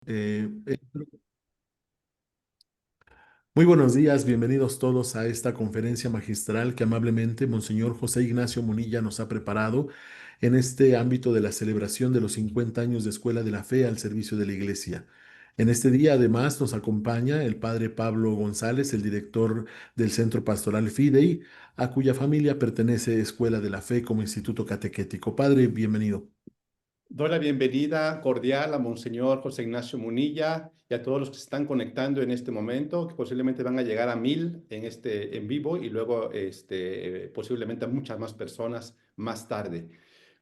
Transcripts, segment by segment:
Eh, eh, Muy buenos días, bienvenidos todos a esta conferencia magistral que amablemente Monseñor José Ignacio Munilla nos ha preparado en este ámbito de la celebración de los 50 años de Escuela de la Fe al servicio de la Iglesia. En este día además nos acompaña el padre Pablo González, el director del Centro Pastoral Fidei, a cuya familia pertenece Escuela de la Fe como instituto catequético. Padre, bienvenido. Doy la bienvenida cordial a Monseñor José Ignacio Munilla y a todos los que se están conectando en este momento, que posiblemente van a llegar a 1000 en vivo y luego posiblemente a muchas más personas más tarde.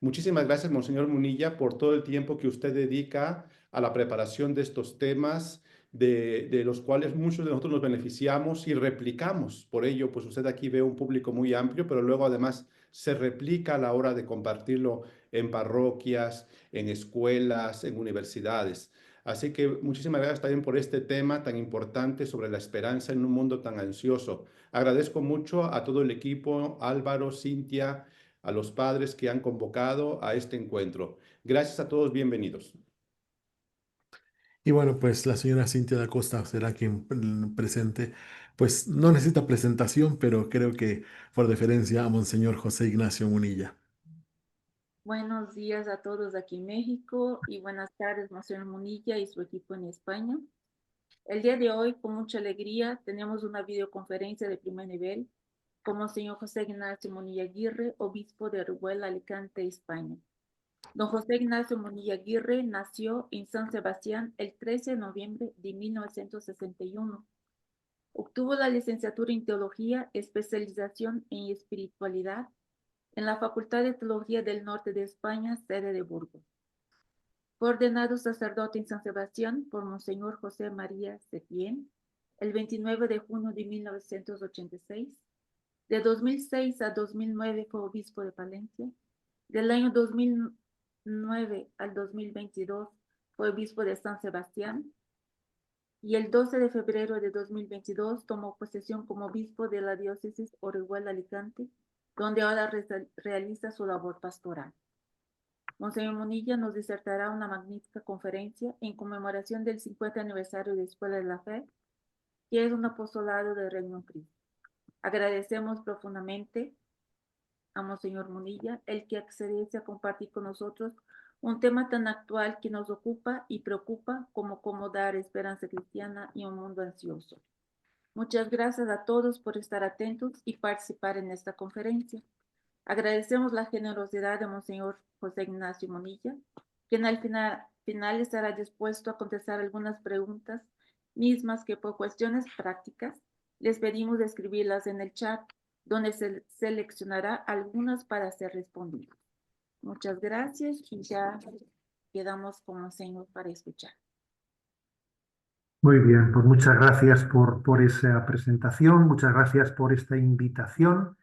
Muchísimas gracias, Monseñor Munilla, por todo el tiempo que usted dedica a la preparación de estos temas, de los cuales muchos de nosotros nos beneficiamos y replicamos. Por ello, pues usted aquí ve un público muy amplio, pero luego además se replica a la hora de compartirlo en parroquias, en escuelas, en universidades. Así que muchísimas gracias también por este tema tan importante sobre la esperanza en un mundo tan ansioso. Agradezco mucho a todo el equipo, Álvaro, Cintia, a los padres que han convocado a este encuentro. Gracias a todos, bienvenidos. Y bueno, pues la señora Cintia da Costa será quien presente. Pues no necesita presentación, pero creo que por deferencia a Monseñor José Ignacio Munilla. Buenos días a todos aquí en México y buenas tardes, Monseñor Munilla y su equipo en España. El día de hoy, con mucha alegría, tenemos una videoconferencia de primer nivel con Monseñor José Ignacio Munilla Aguirre, obispo de Orihuela, Alicante, España. Don José Ignacio Munilla Aguirre nació en San Sebastián el 13 de noviembre de 1961. Obtuvo la licenciatura en Teología, especialización en espiritualidad en la Facultad de Teología del Norte de España, sede de Burgos. Fue ordenado sacerdote en San Sebastián por Monseñor José María Setién el 29 de junio de 1986. De 2006 a 2009 fue obispo de Palencia. Del año 2009 al 2022 fue obispo de San Sebastián. Y el 12 de febrero de 2022 tomó posesión como obispo de la diócesis Orihuela-Alicante, donde ahora realiza su labor pastoral. Monseñor Munilla nos disertará una magnífica conferencia en conmemoración del 50 aniversario de Escuela de la Fe, que es un apostolado del Reino de Cristo. Agradecemos profundamente a Monseñor Munilla el que accediese a compartir con nosotros un tema tan actual que nos ocupa y preocupa como cómo dar esperanza cristiana en un mundo ansioso. Muchas gracias a todos por estar atentos y participar en esta conferencia. Agradecemos la generosidad de Monseñor José Ignacio Munilla, quien al final estará dispuesto a contestar algunas preguntas mismas que por cuestiones prácticas les pedimos de escribirlas en el chat, donde se seleccionará algunas para ser respondidas. Muchas gracias y ya quedamos con Monseñor para escuchar. Muy bien, pues muchas gracias por esa presentación, muchas gracias por esta invitación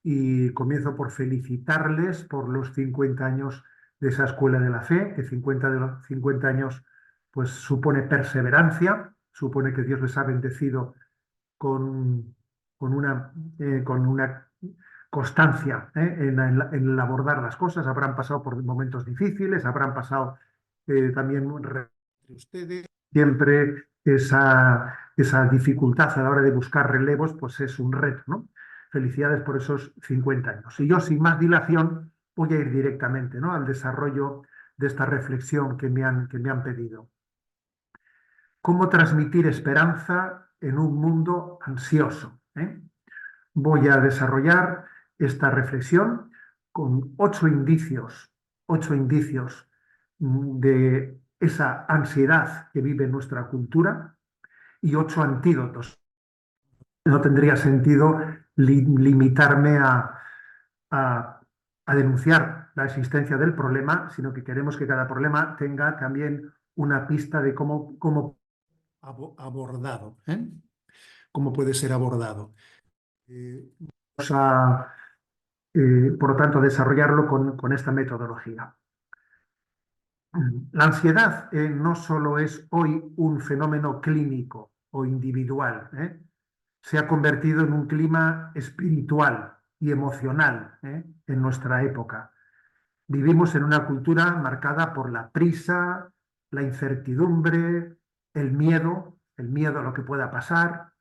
y comienzo por felicitarles por los 50 años de esa Escuela de la Fe, que 50 años pues supone perseverancia, supone que Dios les ha bendecido con, con una constancia en el abordar las cosas. Habrán pasado por momentos difíciles, habrán pasado también ustedes. Siempre esa dificultad a la hora de buscar relevos, pues es un reto, ¿no? Felicidades por esos 50 años. Y yo, sin más dilación, voy a ir directamente, ¿no?, al desarrollo de esta reflexión que me han pedido. ¿Cómo transmitir esperanza en un mundo ansioso? Voy a desarrollar esta reflexión con 8 indicios de esa ansiedad que vive nuestra cultura y 8 antídotos. No tendría sentido limitarme a, a denunciar la existencia del problema, sino que queremos que cada problema tenga también una pista de cómo abordado, cómo puede ser abordado. Vamos a, por lo tanto, desarrollarlo con esta metodología. La ansiedad no solo es hoy un fenómeno clínico o individual, se ha convertido en un clima espiritual y emocional en nuestra época. Vivimos en una cultura marcada por la prisa, la incertidumbre, el miedo a lo que pueda pasar.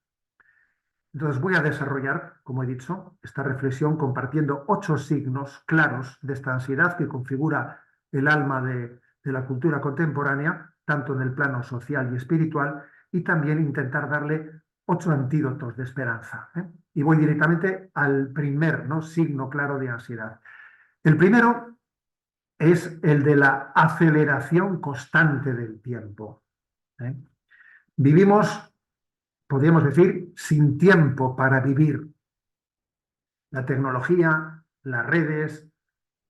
Entonces voy a desarrollar, como he dicho, esta reflexión compartiendo 8 signos claros de esta ansiedad que configura el alma de la cultura contemporánea, tanto en el plano social y espiritual, y también intentar darle 8 antídotos de esperanza, ¿eh? Y voy directamente al primer, ¿no?, signo claro de ansiedad. El primero es el de la aceleración constante del tiempo, ¿eh? Vivimos, podríamos decir, sin tiempo para vivir. La tecnología, las redes,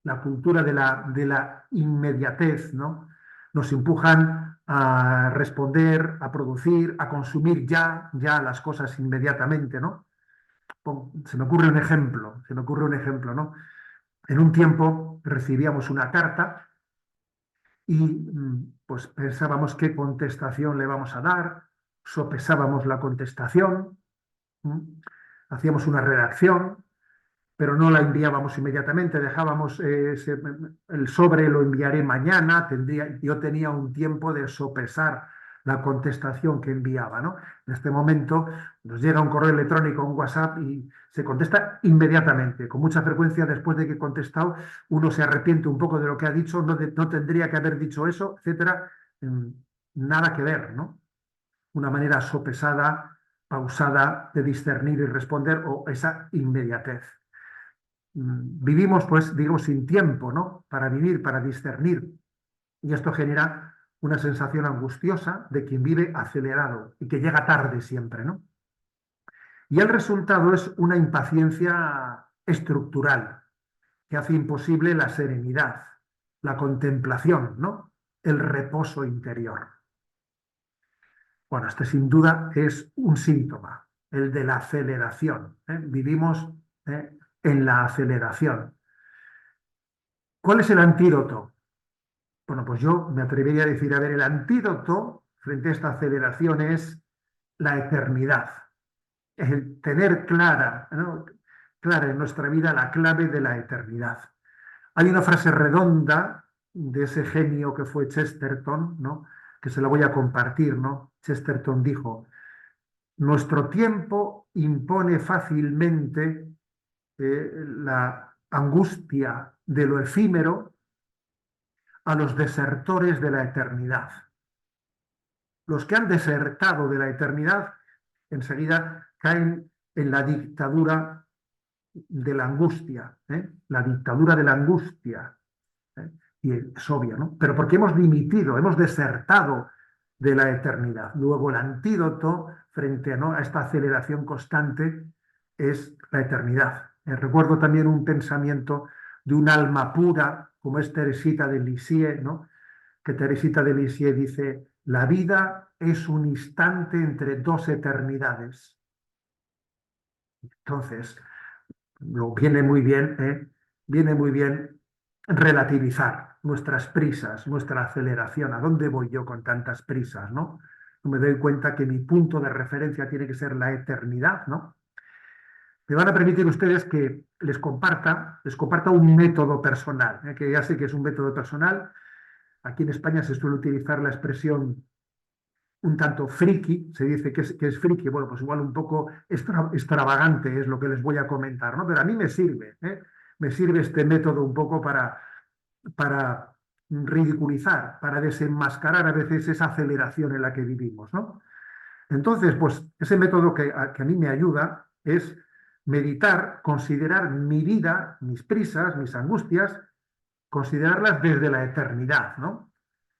la cultura de la inmediatez, ¿no?, nos empujan a responder, a producir, a consumir ya las cosas inmediatamente, ¿no? Se me ocurre un ejemplo, ¿no? En un tiempo recibíamos una carta y pues pensábamos qué contestación le vamos a dar, sopesábamos la contestación, hacíamos una redacción, pero no la enviábamos inmediatamente, dejábamos el sobre, lo enviaré mañana, yo tenía un tiempo de sopesar la contestación que enviaba, ¿no? En este momento nos llega un correo electrónico, un WhatsApp y se contesta inmediatamente. Con mucha frecuencia, después de que he contestado, uno se arrepiente un poco de lo que ha dicho, no tendría que haber dicho eso, etcétera. Nada que ver, ¿no? Una manera sopesada, pausada de discernir y responder, o esa inmediatez. Vivimos, pues, digo, sin tiempo, ¿no?, para vivir, para discernir. Y esto genera una sensación angustiosa de quien vive acelerado y que llega tarde siempre, ¿no? Y el resultado es una impaciencia estructural que hace imposible la serenidad, la contemplación, ¿no?, el reposo interior. Bueno, este sin duda es un síntoma, el de la aceleración, ¿eh? Vivimos en la aceleración. ¿Cuál es el antídoto? Bueno, pues yo me atrevería a decir, a ver, el antídoto frente a esta aceleración es la eternidad. El tener clara, ¿no?, clara en nuestra vida la clave de la eternidad. Hay una frase redonda de ese genio que fue Chesterton, ¿no?, que se la voy a compartir, ¿no? Chesterton dijo: nuestro tiempo impone fácilmente la angustia de lo efímero a los desertores de la eternidad. Los que han desertado de la eternidad enseguida caen en la dictadura de la angustia, la dictadura de la angustia. Y es obvio, ¿no? Pero porque hemos dimitido, hemos desertado de la eternidad. Luego el antídoto frente a esta aceleración constante es la eternidad. Recuerdo también un pensamiento de un alma pura, como es Teresita de Lisieux, ¿no?, que Teresita de Lisieux dice: la vida es un instante entre 2 eternidades. Entonces, viene muy bien relativizar nuestras prisas, nuestra aceleración. ¿A dónde voy yo con tantas prisas, no? No me doy cuenta que mi punto de referencia tiene que ser la eternidad, ¿no? Me van a permitir ustedes que les comparta un método personal, que ya sé que es un método personal. Aquí en España se suele utilizar la expresión un tanto friki, se dice que es friki, bueno, pues igual un poco extravagante es lo que les voy a comentar, ¿no? Pero a mí me sirve este método un poco para ridiculizar, para desenmascarar a veces esa aceleración en la que vivimos, ¿no? Entonces, pues ese método que a mí me ayuda es meditar, considerar mi vida, mis prisas, mis angustias, considerarlas desde la eternidad, ¿no?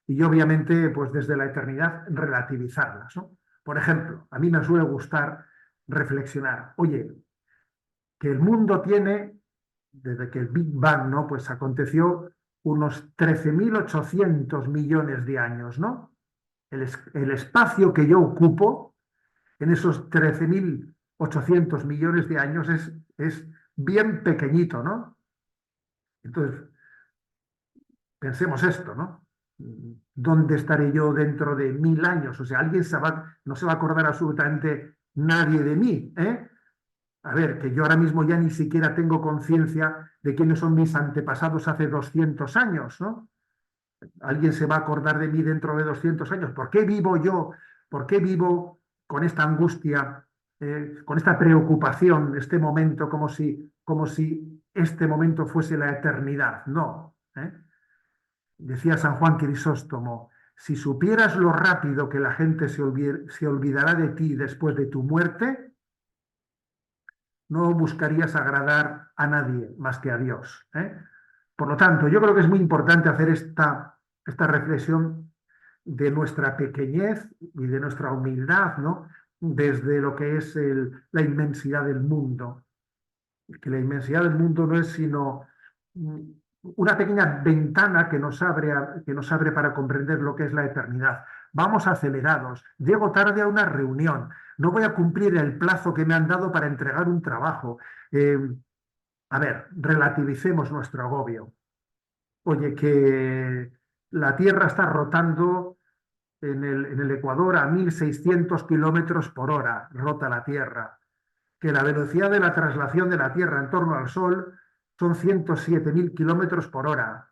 Y obviamente, pues desde la eternidad, relativizarlas, ¿no? Por ejemplo, a mí me suele gustar reflexionar, oye, que el mundo tiene, desde que el Big Bang, ¿no?, pues aconteció unos 13.800 millones de años, ¿no? El espacio que yo ocupo en esos 13.800 millones de años es bien pequeñito, ¿no? Entonces, pensemos esto, ¿no? ¿Dónde estaré yo dentro de 1000 años? O sea, no se va a acordar absolutamente nadie de mí, ¿eh? A ver, que yo ahora mismo ya ni siquiera tengo conciencia de quiénes son mis antepasados hace 200 años, ¿no? ¿Alguien se va a acordar de mí dentro de 200 años? ¿Por qué vivo yo? ¿Por qué vivo con esta angustia, con esta preocupación, este momento, como si este momento fuese la eternidad? No. Decía San Juan Crisóstomo, si supieras lo rápido que la gente se olvidará de ti después de tu muerte, no buscarías agradar a nadie más que a Dios. Por lo tanto, yo creo que es muy importante hacer esta reflexión de nuestra pequeñez y de nuestra humildad, ¿no? Desde lo que es la inmensidad del mundo. Que la inmensidad del mundo no es sino una pequeña ventana que nos abre para comprender lo que es la eternidad. Vamos acelerados, llego tarde a una reunión, no voy a cumplir el plazo que me han dado para entregar un trabajo. A ver, relativicemos nuestro agobio. Oye, que la Tierra está rotando en el Ecuador a 1.600 kilómetros por hora, rota la Tierra. Que la velocidad de la traslación de la Tierra en torno al Sol son 107.000 kilómetros por hora.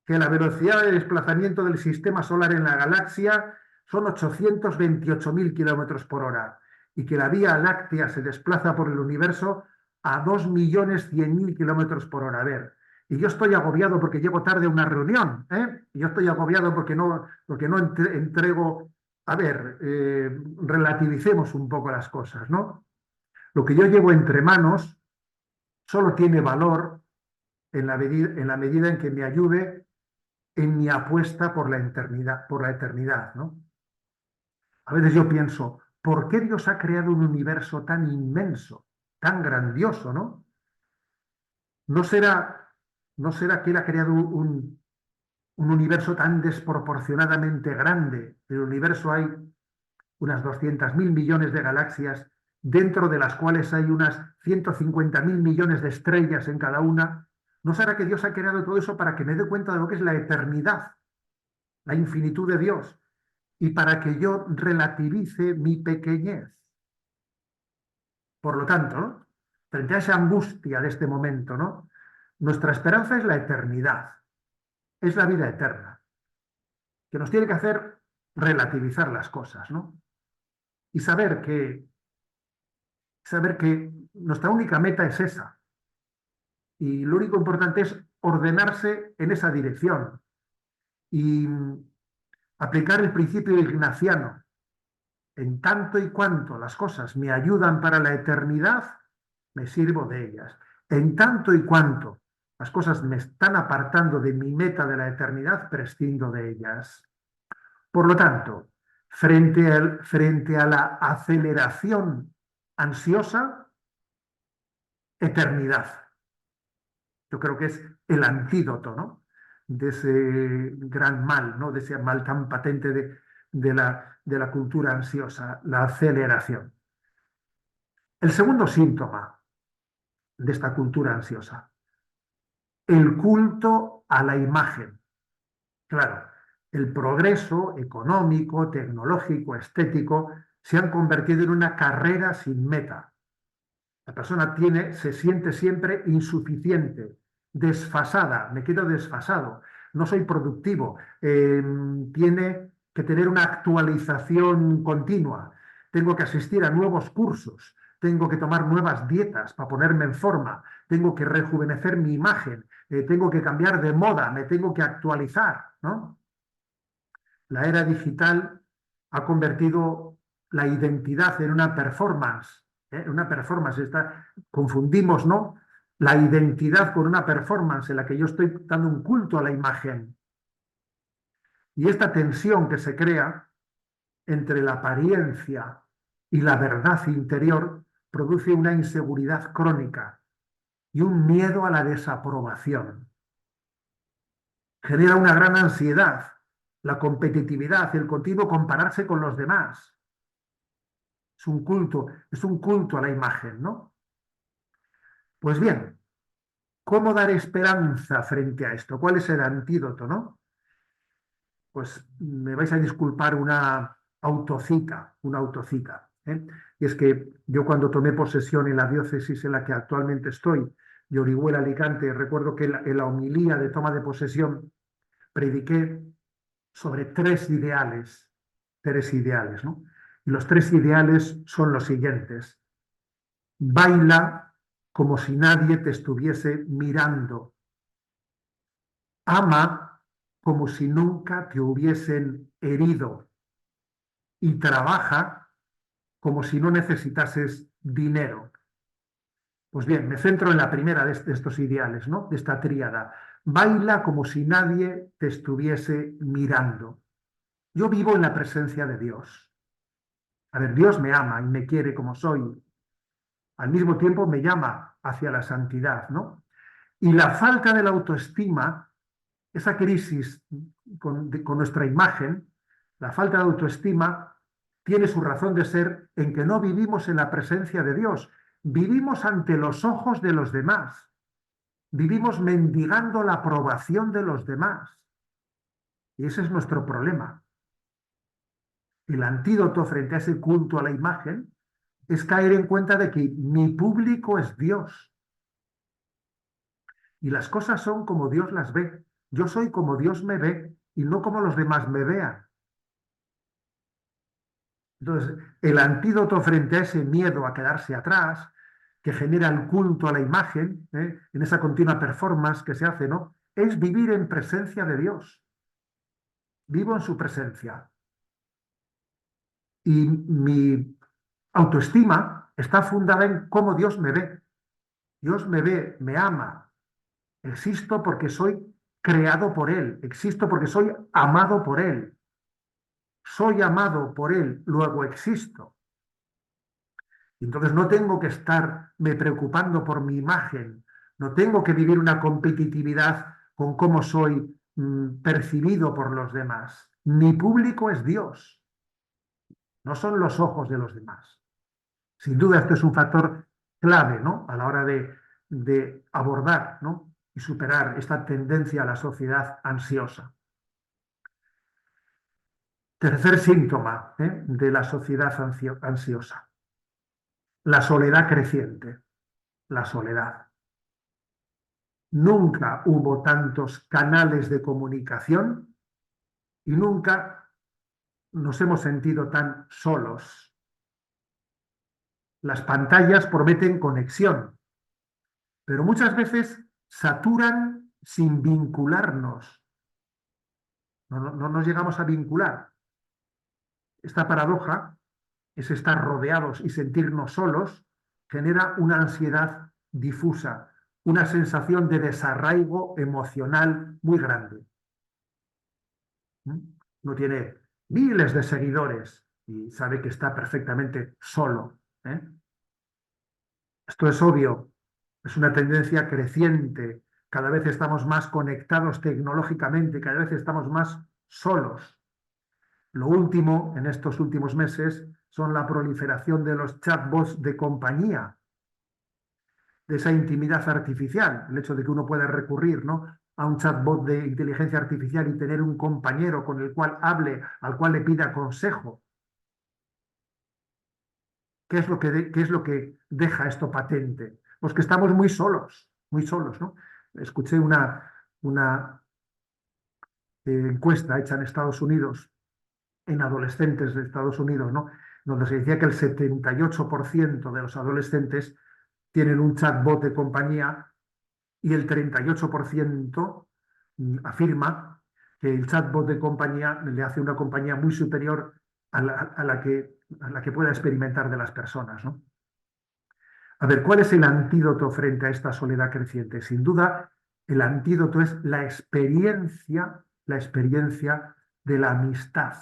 Que la velocidad de desplazamiento del sistema solar en la galaxia son 828.000 kilómetros por hora. Y que la Vía Láctea se desplaza por el universo a 2.100.000 kilómetros por hora. A ver, y yo estoy agobiado porque llego tarde a una reunión, ¿eh? Y yo estoy agobiado porque no entrego. A ver, relativicemos un poco las cosas, ¿no? Lo que yo llevo entre manos solo tiene valor en la medida en que me ayude en mi apuesta por la eternidad, ¿no? A veces yo pienso, ¿por qué Dios ha creado un universo tan inmenso, tan grandioso, ¿no? ¿No será, no será que Él ha creado un universo tan desproporcionadamente grande? En el universo hay unas 200.000 millones de galaxias, dentro de las cuales hay unas 150.000 millones de estrellas en cada una. ¿No será que Dios ha creado todo eso para que me dé cuenta de lo que es la eternidad, la infinitud de Dios, y para que yo relativice mi pequeñez? Por lo tanto, ¿no? Frente a esa angustia de este momento, ¿no? Nuestra esperanza es la eternidad, es la vida eterna, que nos tiene que hacer relativizar las cosas, ¿no? Y saber que nuestra única meta es esa. Y lo único importante es ordenarse en esa dirección y aplicar el principio ignaciano. En tanto y cuanto las cosas me ayudan para la eternidad, me sirvo de ellas. En tanto y cuanto las cosas me están apartando de mi meta de la eternidad, prescindo de ellas. Por lo tanto, frente a la aceleración ansiosa, eternidad. Yo creo que es el antídoto, ¿no? De ese gran mal, ¿no? De ese mal tan patente de la cultura ansiosa, la aceleración. El segundo síntoma de esta cultura ansiosa, el culto a la imagen. Claro, el progreso económico, tecnológico, estético se han convertido en una carrera sin meta. La persona se siente siempre insuficiente, desfasada, me quedo desfasado, no soy productivo, tiene que tener una actualización continua, tengo que asistir a nuevos cursos, tengo que tomar nuevas dietas para ponerme en forma, tengo que rejuvenecer mi imagen, tengo que cambiar de moda, me tengo que actualizar, ¿no? La era digital ha convertido la identidad en una performance. Una performance, confundimos, ¿no? La identidad con una performance en la que yo estoy dando un culto a la imagen. Y esta tensión que se crea entre la apariencia y la verdad interior produce una inseguridad crónica y un miedo a la desaprobación. Genera una gran ansiedad, la competitividad, el continuo compararse con los demás. Es un culto a la imagen, ¿no? Pues bien, ¿cómo dar esperanza frente a esto? ¿Cuál es el antídoto, no? Pues me vais a disculpar una autocita, ¿eh? Y es que yo cuando tomé posesión en la diócesis en la que actualmente estoy, de Orihuela, Alicante, recuerdo que en la homilía de toma de posesión prediqué sobre tres ideales, ¿no? Y los tres ideales son los siguientes. Baila como si nadie te estuviese mirando. Ama como si nunca te hubiesen herido. Y trabaja como si no necesitases dinero. Pues bien, me centro en la primera de estos ideales, ¿no? De esta tríada. Baila como si nadie te estuviese mirando. Yo vivo en la presencia de Dios. A ver, Dios me ama y me quiere como soy. Al mismo tiempo me llama hacia la santidad, ¿no? Y la falta de la autoestima, esa crisis con nuestra imagen, la falta de autoestima tiene su razón de ser en que no vivimos en la presencia de Dios. Vivimos ante los ojos de los demás. Vivimos mendigando la aprobación de los demás. Y ese es nuestro problema. El antídoto frente a ese culto a la imagen es caer en cuenta de que mi público es Dios. Y las cosas son como Dios las ve. Yo soy como Dios me ve y no como los demás me vean. Entonces, el antídoto frente a ese miedo a quedarse atrás, que genera el culto a la imagen, en esa continua performance que se hace, ¿no? Es vivir en presencia de Dios. Vivo en su presencia. Y mi autoestima está fundada en cómo Dios me ve. Dios me ve, me ama. Existo porque soy creado por Él. Existo porque soy amado por Él. Soy amado por Él, luego existo. Y entonces no tengo que estarme preocupando por mi imagen. No tengo que vivir una competitividad con cómo soy percibido por los demás. Mi público es Dios. No son los ojos de los demás. Sin duda, este es un factor clave, ¿no? A la hora de abordar, ¿no? Y superar esta tendencia a la sociedad ansiosa. Tercer síntoma, de la sociedad ansiosa. La soledad creciente. La soledad. Nunca hubo tantos canales de comunicación y nunca nos hemos sentido tan solos. Las pantallas prometen conexión, pero muchas veces saturan sin vincularnos. No nos llegamos a vincular. Esta paradoja es estar rodeados y sentirnos solos, genera una ansiedad difusa, una sensación de desarraigo emocional muy grande. Uno tiene miles de seguidores y sabe que está perfectamente solo. Esto es obvio, es una tendencia creciente. Cada vez estamos más conectados tecnológicamente, cada vez estamos más solos. Lo último, en estos últimos meses, son la proliferación de los chatbots de compañía, de esa intimidad artificial, el hecho de que uno pueda recurrir, ¿no?, a un chatbot de inteligencia artificial y tener un compañero con el cual hable, al cual le pida consejo. ¿Qué es lo que deja esto patente? Pues que estamos muy solos, ¿no? Escuché una encuesta hecha en Estados Unidos, en adolescentes de Estados Unidos, ¿no?, donde se decía que el 78% de los adolescentes tienen un chatbot de compañía y el 38% afirma que el chatbot de compañía le hace una compañía muy superior a la que pueda experimentar de las personas, ¿no? A ver, ¿cuál es el antídoto frente a esta soledad creciente? Sin duda, el antídoto es la experiencia de la amistad.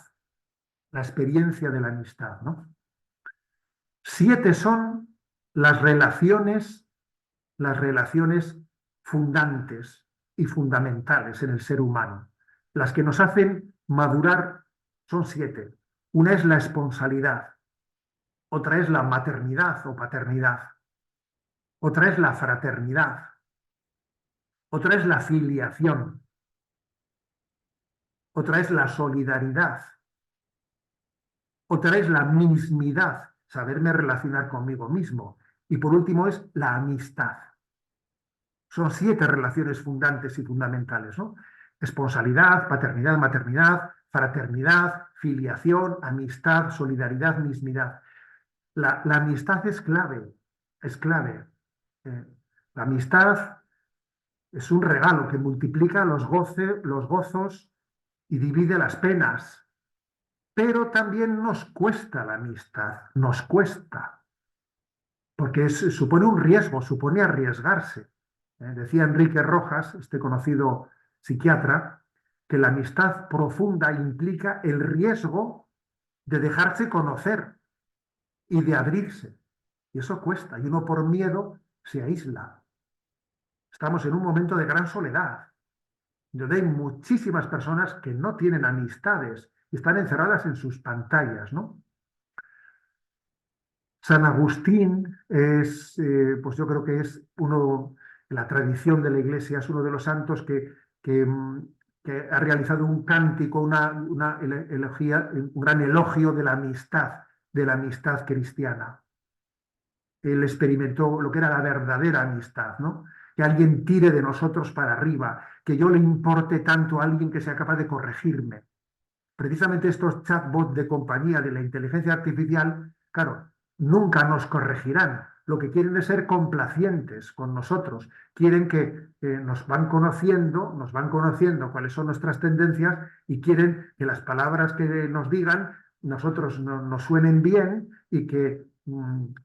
La experiencia de la amistad, ¿no? 7 son las relaciones fundantes y fundamentales en el ser humano. Las que nos hacen madurar son 7. Una es la esponsalidad, otra es la maternidad o paternidad, otra es la fraternidad, otra es la filiación, otra es la solidaridad, otra es la mismidad, saberme relacionar conmigo mismo, y por último es la amistad. Son 7 relaciones fundantes y fundamentales, ¿no?, esponsalidad, paternidad, maternidad, fraternidad, filiación, amistad, solidaridad, mismidad. La amistad es clave, es clave. La amistad es un regalo que multiplica los gozos y divide las penas, pero también nos cuesta la amistad, nos cuesta, porque supone un riesgo, supone arriesgarse. Decía Enrique Rojas, este conocido psiquiatra, que la amistad profunda implica el riesgo de dejarse conocer y de abrirse. Y eso cuesta, y uno por miedo se aísla. Estamos en un momento de gran soledad, donde hay muchísimas personas que no tienen amistades y están encerradas en sus pantallas, ¿no? San Agustín es, pues yo creo que es uno, en la tradición de la Iglesia, es uno de los santos que ha realizado un cántico, una elegía, un gran elogio de la amistad cristiana. Él experimentó lo que era la verdadera amistad, ¿no? Que alguien tire de nosotros para arriba, que yo le importe tanto a alguien que sea capaz de corregirme. Precisamente estos chatbots de compañía de la inteligencia artificial, claro, nunca nos corregirán. Lo que quieren es ser complacientes con nosotros. Quieren que nos van conociendo cuáles son nuestras tendencias y quieren que las palabras que nos digan nosotros nos suenen bien y que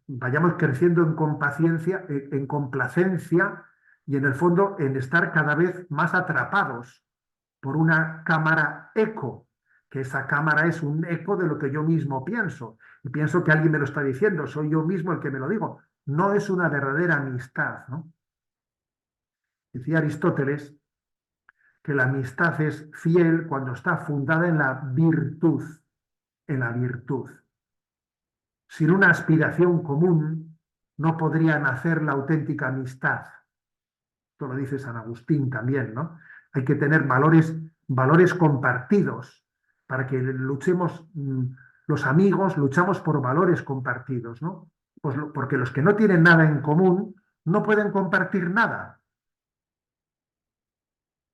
vayamos creciendo en compaciencia, en complacencia y en el fondo en estar cada vez más atrapados por una cámara eco, que esa cámara es un eco de lo que yo mismo pienso. Y pienso que alguien me lo está diciendo, soy yo mismo el que me lo digo. No es una verdadera amistad, ¿no? Decía Aristóteles que la amistad es fiel cuando está fundada en la virtud, en la virtud. Sin una aspiración común no podría nacer la auténtica amistad. Esto lo dice San Agustín también, ¿no? Hay que tener valores compartidos para que luchemos, los amigos luchamos por valores compartidos, ¿no? Pues porque los que no tienen nada en común no pueden compartir nada.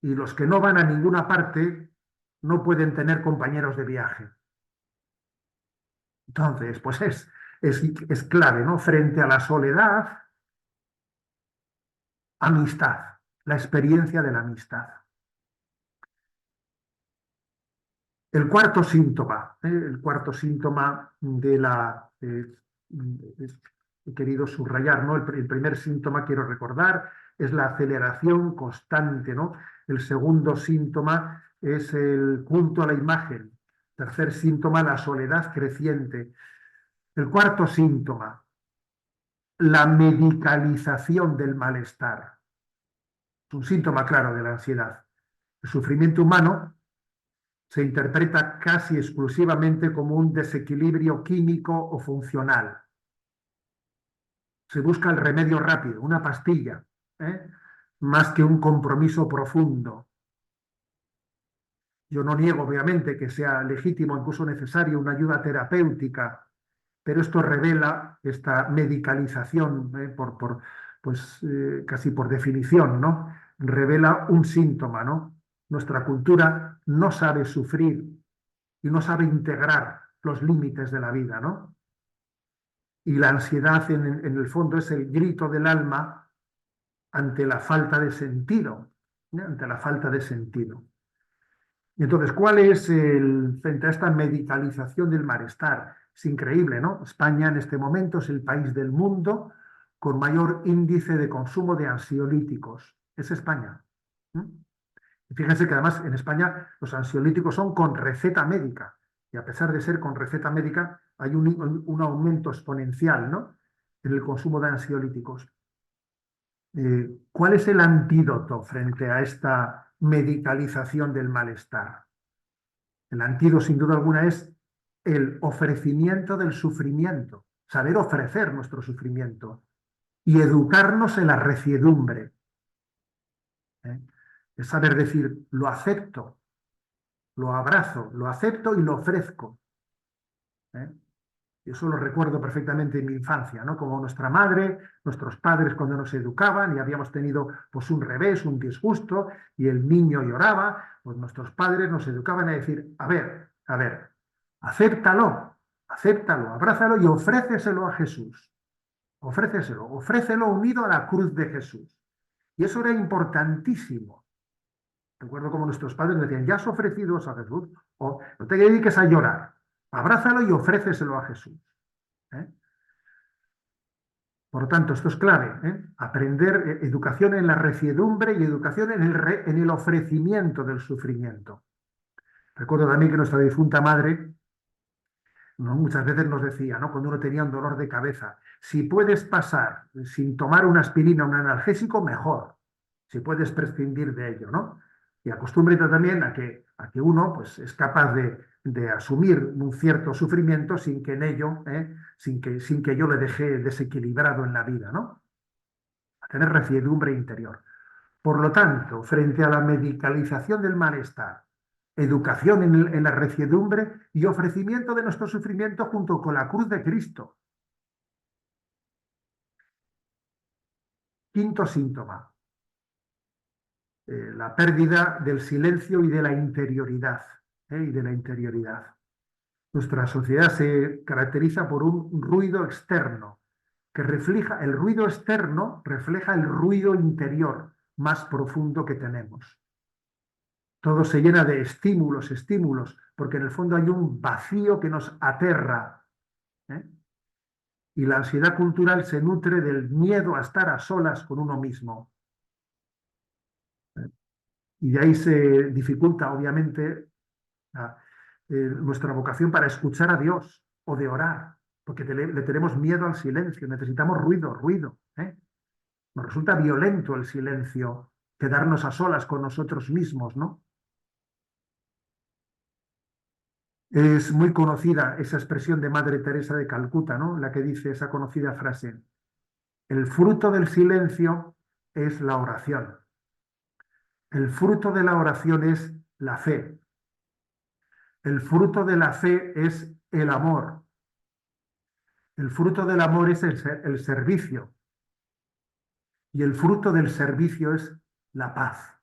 Y los que no van a ninguna parte no pueden tener compañeros de viaje. Entonces, pues es clave, ¿no? Frente a la soledad, amistad, la experiencia de la amistad. El cuarto síntoma de la... he querido subrayar, ¿no? El primer síntoma, quiero recordar, es la aceleración constante, ¿no? El segundo síntoma es el culto a la imagen. Tercer síntoma, la soledad creciente. El cuarto síntoma, la medicalización del malestar. Es un síntoma claro de la ansiedad. El sufrimiento humano se interpreta casi exclusivamente como un desequilibrio químico o funcional. Se busca el remedio rápido, una pastilla, más que un compromiso profundo. Yo no niego, obviamente, que sea legítimo, incluso necesario, una ayuda terapéutica, pero esto revela esta medicalización, casi por definición, ¿no? Revela un síntoma, ¿no? Nuestra cultura no sabe sufrir y no sabe integrar los límites de la vida, ¿no? Y la ansiedad, en el fondo, es el grito del alma ante la falta de sentido, ¿no? Ante la falta de sentido. Y entonces, ¿cuál es frente a esta medicalización del malestar? Es increíble, ¿no? España en este momento es el país del mundo con mayor índice de consumo de ansiolíticos. Es España. Y fíjense que además en España los ansiolíticos son con receta médica. Y a pesar de ser con receta médica, hay un aumento exponencial, ¿no? En el consumo de ansiolíticos. ¿Cuál es el antídoto frente a esta medicalización del malestar? El antídoto, sin duda alguna, es el ofrecimiento del sufrimiento, saber ofrecer nuestro sufrimiento y educarnos en la reciedumbre. Es saber decir, lo acepto, lo abrazo, lo acepto y lo ofrezco. Yo eso lo recuerdo perfectamente en mi infancia, ¿no? Como nuestra madre, nuestros padres cuando nos educaban y habíamos tenido pues un revés, un disgusto y el niño lloraba, pues nuestros padres nos educaban a decir, a ver, acéptalo, acéptalo, abrázalo y ofréceselo a Jesús. Ofrécelo unido a la cruz de Jesús. Y eso era importantísimo. Recuerdo como nuestros padres decían, ya has ofrecido a Jesús, o no te dediques a llorar, abrázalo y ofréceselo a Jesús. ¿Eh? Por lo tanto, esto es clave, ¿eh? Aprender educación en la reciedumbre y educación en el ofrecimiento del sufrimiento. Recuerdo también que nuestra difunta madre, ¿no? Muchas veces nos decía, ¿no? Cuando uno tenía un dolor de cabeza, si puedes pasar sin tomar una aspirina o un analgésico, mejor, si puedes prescindir de ello, ¿no? Y acostúmbrate también a que uno pues, es capaz de asumir un cierto sufrimiento sin que en ello, sin que yo le deje desequilibrado en la vida, ¿no? A tener reciedumbre interior. Por lo tanto, frente a la medicalización del malestar, educación en la reciedumbre y ofrecimiento de nuestro sufrimiento junto con la cruz de Cristo. Quinto síntoma, la pérdida del silencio y de la interioridad. Y de la interioridad. Nuestra sociedad se caracteriza por un ruido externo, que refleja, el ruido externo refleja el ruido interior más profundo que tenemos. Todo se llena de estímulos, porque en el fondo hay un vacío que nos aterra. ¿Eh? Y la ansiedad cultural se nutre del miedo a estar a solas con uno mismo. Y de ahí se dificulta, obviamente, nuestra vocación para escuchar a Dios o de orar, porque le tenemos miedo al silencio, necesitamos ruido. ¿Eh? Nos resulta violento el silencio, quedarnos a solas con nosotros mismos, ¿no? Es muy conocida esa expresión de Madre Teresa de Calcuta, ¿no? La que dice esa conocida frase: el fruto del silencio es la oración. El fruto de la oración es la fe. El fruto de la fe es el amor. El fruto del amor es el servicio. Y el fruto del servicio es la paz.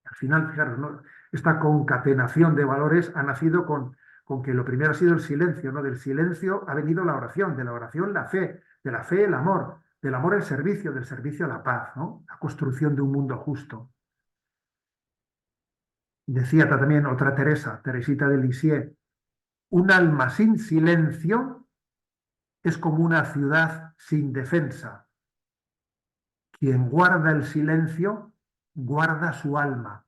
Al final, fijaros, ¿no? Esta concatenación de valores ha nacido con que lo primero ha sido el silencio, ¿no? Del silencio ha venido la oración, de la oración la fe, de la fe el amor, del amor el servicio, del servicio la paz, ¿no? La construcción de un mundo justo. Decía también otra Teresa, Teresita de Lisieux, un alma sin silencio es como una ciudad sin defensa. Quien guarda el silencio, guarda su alma.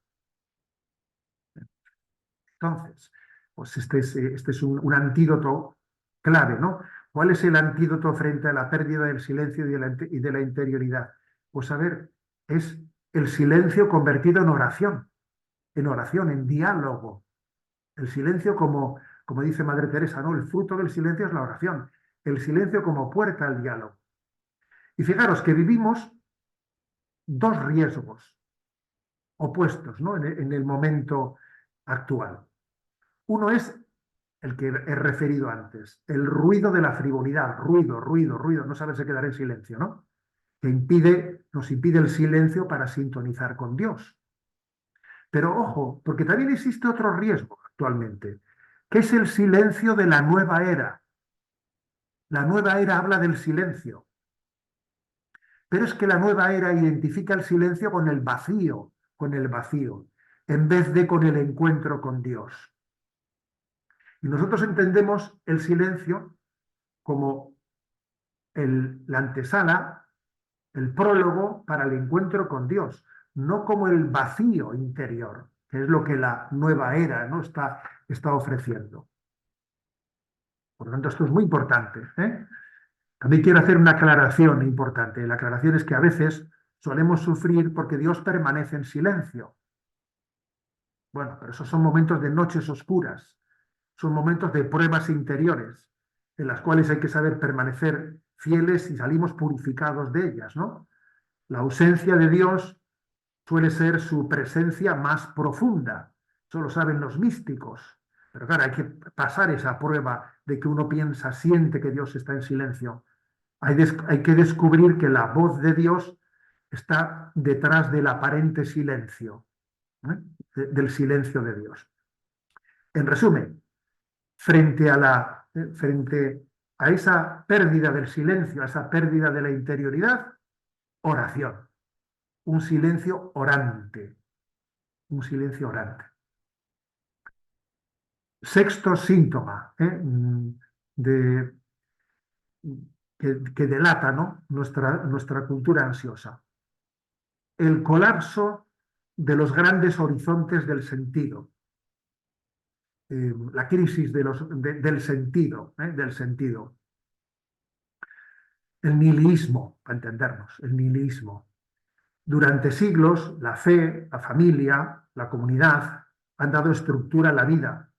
Entonces, pues este es un antídoto clave, ¿no? ¿Cuál es el antídoto frente a la pérdida del silencio y de la interioridad? Pues a ver, es el silencio convertido en oración, en diálogo. El silencio como dice Madre Teresa, ¿no? El fruto del silencio es la oración. El silencio como puerta al diálogo. Y fijaros que vivimos dos riesgos opuestos, ¿no? En el momento actual. Uno es el que he referido antes, el ruido de la frivolidad, ruido, no saberse quedar en silencio, ¿no? Que nos impide el silencio para sintonizar con Dios. Pero ojo, porque también existe otro riesgo actualmente, que es el silencio de la nueva era. La nueva era habla del silencio, pero es que la nueva era identifica el silencio con el vacío, en vez de con el encuentro con Dios. Y nosotros entendemos el silencio como la antesala, el prólogo para el encuentro con Dios, no como el vacío interior, que es lo que la nueva era, ¿no? está ofreciendo. Por lo tanto, esto es muy importante, ¿eh? También quiero hacer una aclaración importante. La aclaración es que a veces solemos sufrir porque Dios permanece en silencio. Bueno, pero esos son momentos de noches oscuras, son momentos de pruebas interiores, en las cuales hay que saber permanecer fieles y salimos purificados de ellas, ¿no? La ausencia de Dios suele ser su presencia más profunda, eso lo saben los místicos. Pero claro, hay que pasar esa prueba de que uno piensa, siente que Dios está en silencio. Hay que descubrir que la voz de Dios está detrás del aparente silencio, ¿eh? Del silencio de Dios. En resumen, frente a esa pérdida del silencio, a esa pérdida de la interioridad, oración, un silencio orante, un silencio orante. Sexto síntoma de, que delata, ¿no?, nuestra cultura ansiosa. El colapso de los grandes horizontes del sentido. La crisis del sentido, del sentido. El nihilismo, para entendernos, el nihilismo. Durante siglos, la fe, la familia, la comunidad han dado estructura a la vida,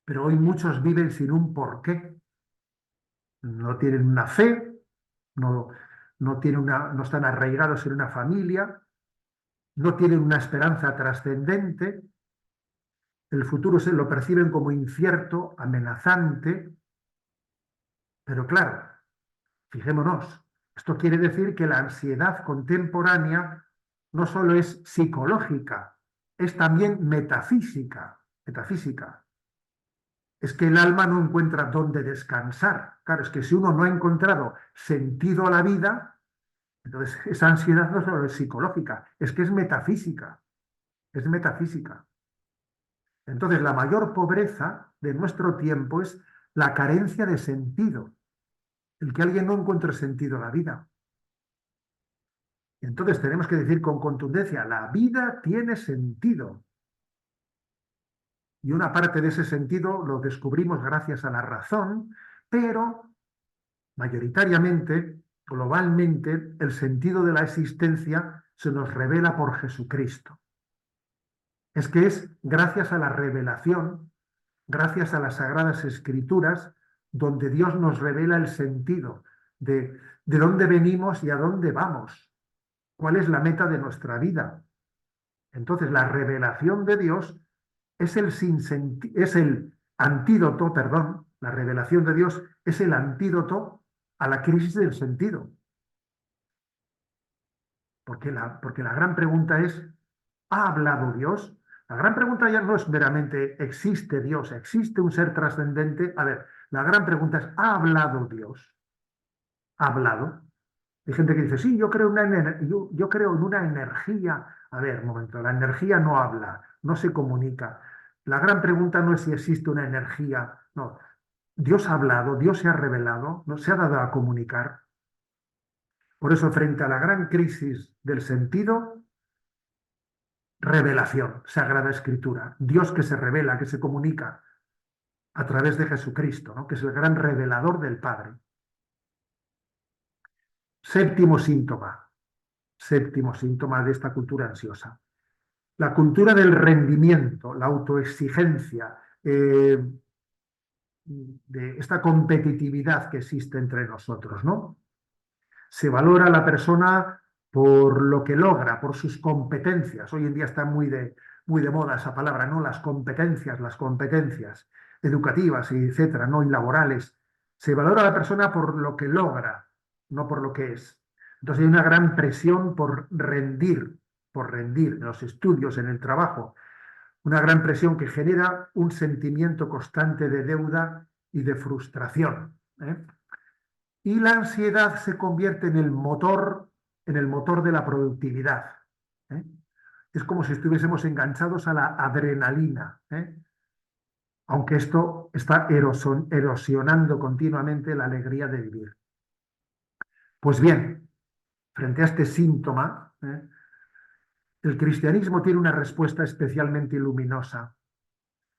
pero hoy muchos viven sin un porqué. No tienen una fe, no están arraigados en una familia, no tienen una esperanza trascendente, el futuro se lo perciben como incierto, amenazante, pero claro, fijémonos, esto quiere decir que la ansiedad contemporánea no solo es psicológica, es también metafísica, metafísica. Es que el alma no encuentra dónde descansar. Claro, es que si uno no ha encontrado sentido a la vida, entonces esa ansiedad no solo es psicológica, es que es metafísica, es metafísica. Entonces la mayor pobreza de nuestro tiempo es la carencia de sentido, el que alguien no encuentre sentido a la vida. Entonces tenemos que decir con contundencia, la vida tiene sentido. Y una parte de ese sentido lo descubrimos gracias a la razón, pero mayoritariamente, globalmente, el sentido de la existencia se nos revela por Jesucristo. Es que es gracias a la revelación, gracias a las Sagradas Escrituras, donde Dios nos revela el sentido de dónde venimos y a dónde vamos, cuál es la meta de nuestra vida. Entonces, la revelación de Dios es el antídoto, perdón, la revelación de Dios es el antídoto a la crisis del sentido. Porque la gran pregunta es, ¿ha hablado Dios? La gran pregunta ya no es meramente, ¿existe Dios? ¿Existe un ser trascendente? A ver, la gran pregunta es, ¿ha hablado Dios? ¿Ha hablado? Hay gente que dice, sí, yo creo en una energía. A ver, un momento, la energía no habla, no se comunica. La gran pregunta no es si existe una energía, no. Dios ha hablado, Dios se ha revelado, no se ha dado a comunicar. Por eso, frente a la gran crisis del sentido, revelación, Sagrada Escritura, Dios que se revela, que se comunica a través de Jesucristo, ¿no?, que es el gran revelador del Padre. Séptimo síntoma de esta cultura ansiosa. La cultura del rendimiento, la autoexigencia, de esta competitividad que existe entre nosotros, ¿no? Se valora a la persona por lo que logra, por sus competencias. Hoy en día está muy de moda esa palabra, ¿no? Las competencias educativas, etcétera, ¿no?, y laborales. Se valora a la persona por lo que logra, no por lo que es. Entonces hay una gran presión por rendir en los estudios, en el trabajo, una gran presión que genera un sentimiento constante de deuda y de frustración, ¿eh? Y la ansiedad se convierte en el motor de la productividad, ¿eh? Es como si estuviésemos enganchados a la adrenalina, ¿eh? Aunque esto está erosionando continuamente la alegría de vivir. Pues bien, frente a este síntoma, el cristianismo tiene una respuesta especialmente luminosa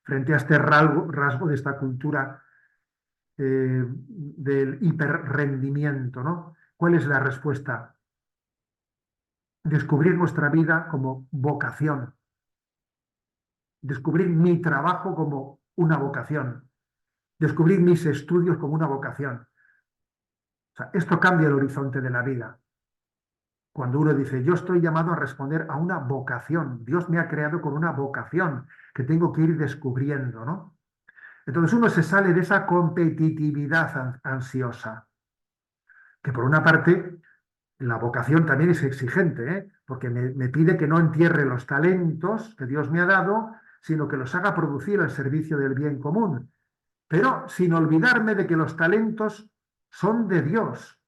frente a este rasgo de esta cultura del hiperrendimiento, ¿no? ¿Cuál es la respuesta? Descubrir nuestra vida como vocación, descubrir mi trabajo como una vocación, descubrir mis estudios como una vocación. O sea, esto cambia el horizonte de la vida. Cuando uno dice, yo estoy llamado a responder a una vocación, Dios me ha creado con una vocación que tengo que ir descubriendo, ¿no? Entonces uno se sale de esa competitividad ansiosa, que por una parte la vocación también es exigente, ¿eh? Porque me pide que no entierre los talentos que Dios me ha dado, sino que los haga producir al servicio del bien común, pero sin olvidarme de que los talentos son de Dios